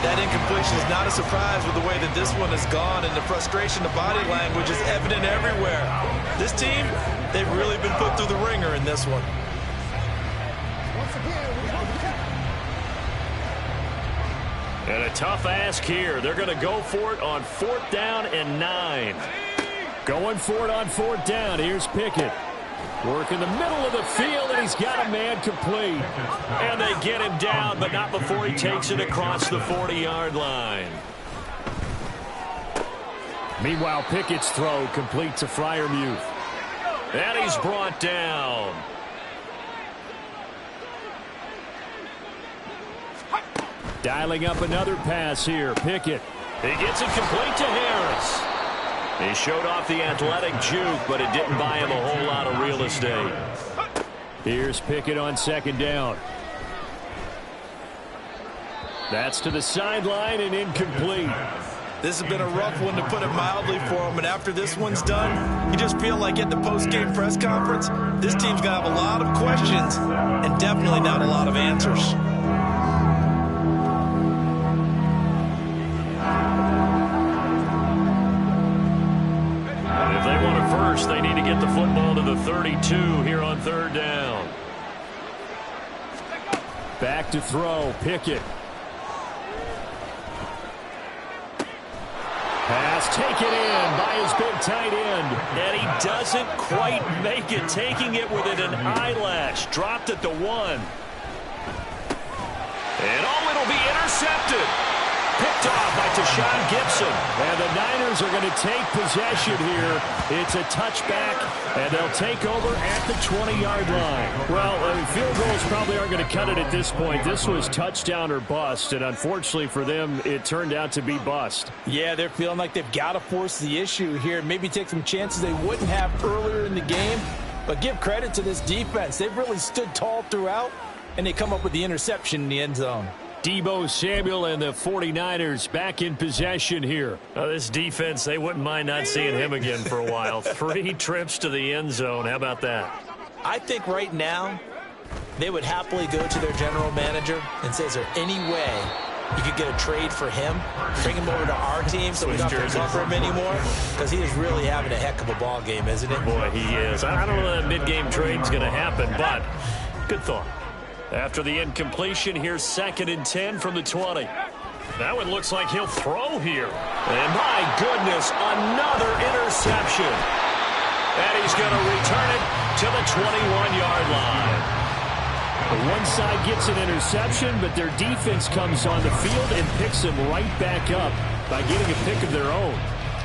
That incompletion is not a surprise with the way that this one has gone, and the frustration, the body language is evident everywhere. This team, they've really been put through the ringer in this one. And a tough ask here. They're going to go for it on 4th down and 9. Going for it on 4th down. Here's Pickett. Work in the middle of the field, and he's got a man complete. And they get him down, but not before he takes it across the 40-yard line. Meanwhile, Pickett's throw complete to Freiermuth. And he's brought down. Dialing up another pass here. Pickett. He gets it complete to Harris. He showed off the athletic juke, but it didn't buy him a whole lot of real estate. Here's Pickett on 2nd down. That's to the sideline and incomplete. This has been a rough one, to put it mildly, for him. And after this one's done, you just feel like at the post-game press conference, this team's going to have a lot of questions and definitely not a lot of answers. They need to get the football to the 32 here on 3rd down. Back to throw. Pickett. Pass taken in by his big tight end. And he doesn't quite make it. Taking it within an eyelash. Dropped at the 1. And it'll be intercepted. Picked off by Tashawn Gibson. And the Niners are going to take possession here. It's a touchback, and they'll take over at the 20-yard line. Well, field goals probably aren't going to cut it at this point. This was touchdown or bust, and unfortunately for them, it turned out to be bust. Yeah, they're feeling like they've got to force the issue here. Maybe take some chances they wouldn't have earlier in the game. But give credit to this defense. They've really stood tall throughout, and they come up with the interception in the end zone. Deebo Samuel and the 49ers back in possession here. This defense, they wouldn't mind not seeing him again for a while. 3 trips to the end zone. How about that? I think right now they would happily go to their general manager and say, is there any way you could get a trade for him, bring him over to our team so we don't have to cover him anymore? Because he is really having a heck of a ball game, isn't it? Boy, he is. I don't know that mid-game trade's going to happen, but good thought. After the incompletion, here's 2nd and 10 from the 20. That one looks like he'll throw here. And my goodness, another interception. And he's going to return it to the 21-yard line. One side gets an interception, but their defense comes on the field and picks him right back up by getting a pick of their own.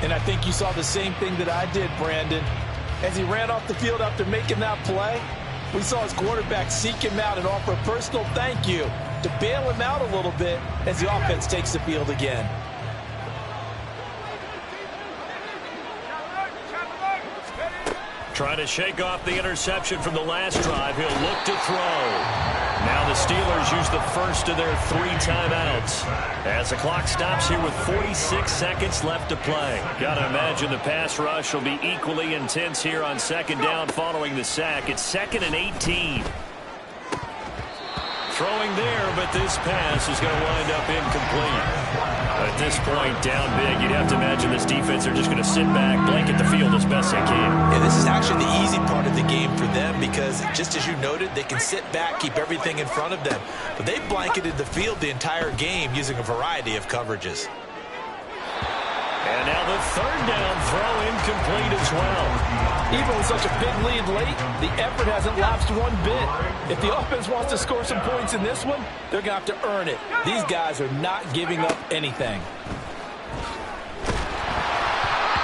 And I think you saw the same thing that I did, Brandon. As he ran off the field after making that play, we saw his quarterback seek him out and offer a personal thank you to bail him out a little bit as the offense takes the field again. Trying to shake off the interception from the last drive. He'll look to throw. Now the Steelers use the first of their 3 timeouts as the clock stops here with 46 seconds left to play. Gotta imagine the pass rush will be equally intense here on 2nd down following the sack. It's 2nd and 18. Throwing there, but this pass is going to wind up incomplete. At this point, down big, you'd have to imagine this defense are just going to sit back, blanket the field as best they can. Yeah, this is actually the easy part of the game for them because, just as you noted, they can sit back, keep everything in front of them. But they've blanketed the field the entire game using a variety of coverages. And now the 3rd down throw incomplete as well. Even with such a big lead late, the effort hasn't lapsed one bit. If the offense wants to score some points in this one, they're going to have to earn it. These guys are not giving up anything.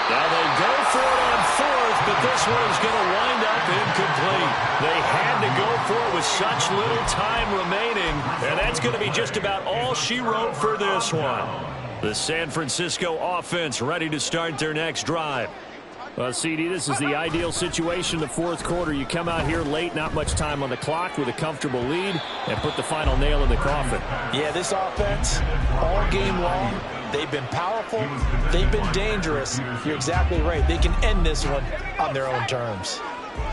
Now they go for it on 4th, but this one is going to wind up incomplete. They had to go for it with such little time remaining, and that's going to be just about all she wrote for this one. The San Francisco offense ready to start their next drive. Well, CD, this is the ideal situation in the fourth quarter. You come out here late, not much time on the clock, with a comfortable lead, and put the final nail in the coffin. Yeah, this offense, all game long, they've been powerful, they've been dangerous. You're exactly right. They can end this one on their own terms.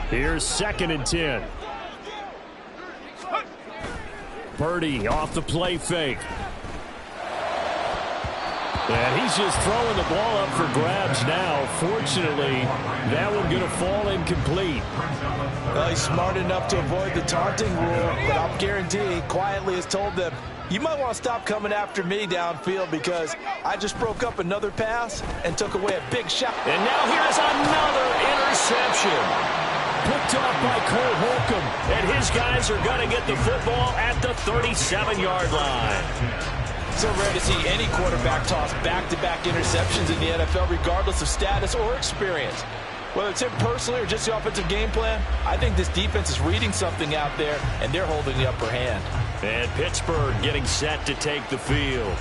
Here's 2nd and 10. Purdy off the play fake. And he's just throwing the ball up for grabs now. Fortunately, that one going to fall incomplete. Well, he's smart enough to avoid the taunting rule, but I'll guarantee he quietly has told them, you might want to stop coming after me downfield because I just broke up another pass and took away a big shot. And now here's another interception. Picked off by Cole Holcomb, and his guys are going to get the football at the 37-yard line. So rare to see any quarterback toss back-to-back interceptions in the NFL, regardless of status or experience. Whether it's him personally or just the offensive game plan, I think this defense is reading something out there, and they're holding the upper hand. And Pittsburgh getting set to take the field.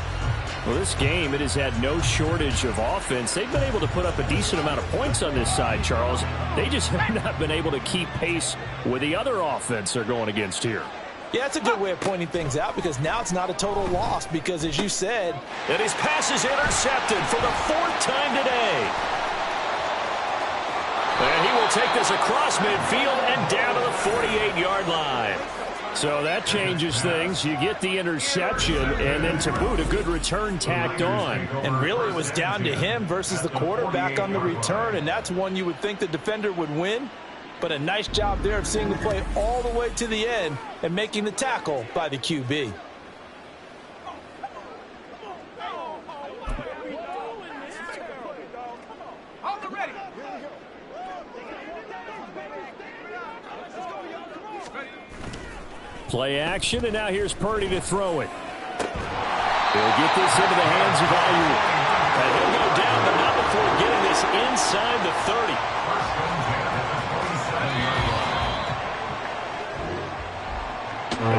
Well, this game, it has had no shortage of offense. They've been able to put up a decent amount of points on this side, Charles. They just have not been able to keep pace with the other offense they're going against here. Yeah, that's a good way of pointing things out because now it's not a total loss because, as you said, and his pass is intercepted for the 4th time today. And he will take this across midfield and down to the 48-yard line. So that changes things. You get the interception, and then to boot, a good return tacked on. And really it was down to him versus the quarterback on the return, and that's one you would think the defender would win. But a nice job there of seeing the play all the way to the end and making the tackle by the QB. Play action, and now here's Purdy to throw it. He'll get this into the hands of Ayuk. And he'll go down, but not before getting this inside the 30.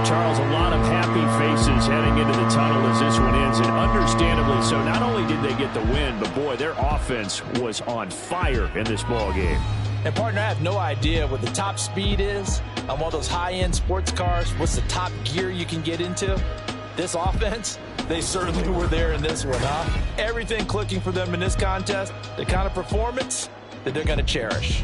Charles, a lot of happy faces heading into the tunnel as this one ends, and understandably so. Not only did they get the win, but boy, their offense was on fire in this ball game. And partner, I have no idea what the top speed is on one of those high-end sports cars. What's the top gear you can get into? This offense, they certainly were there in this one, huh? Everything clicking for them in this contest, the kind of performance that they're going to cherish.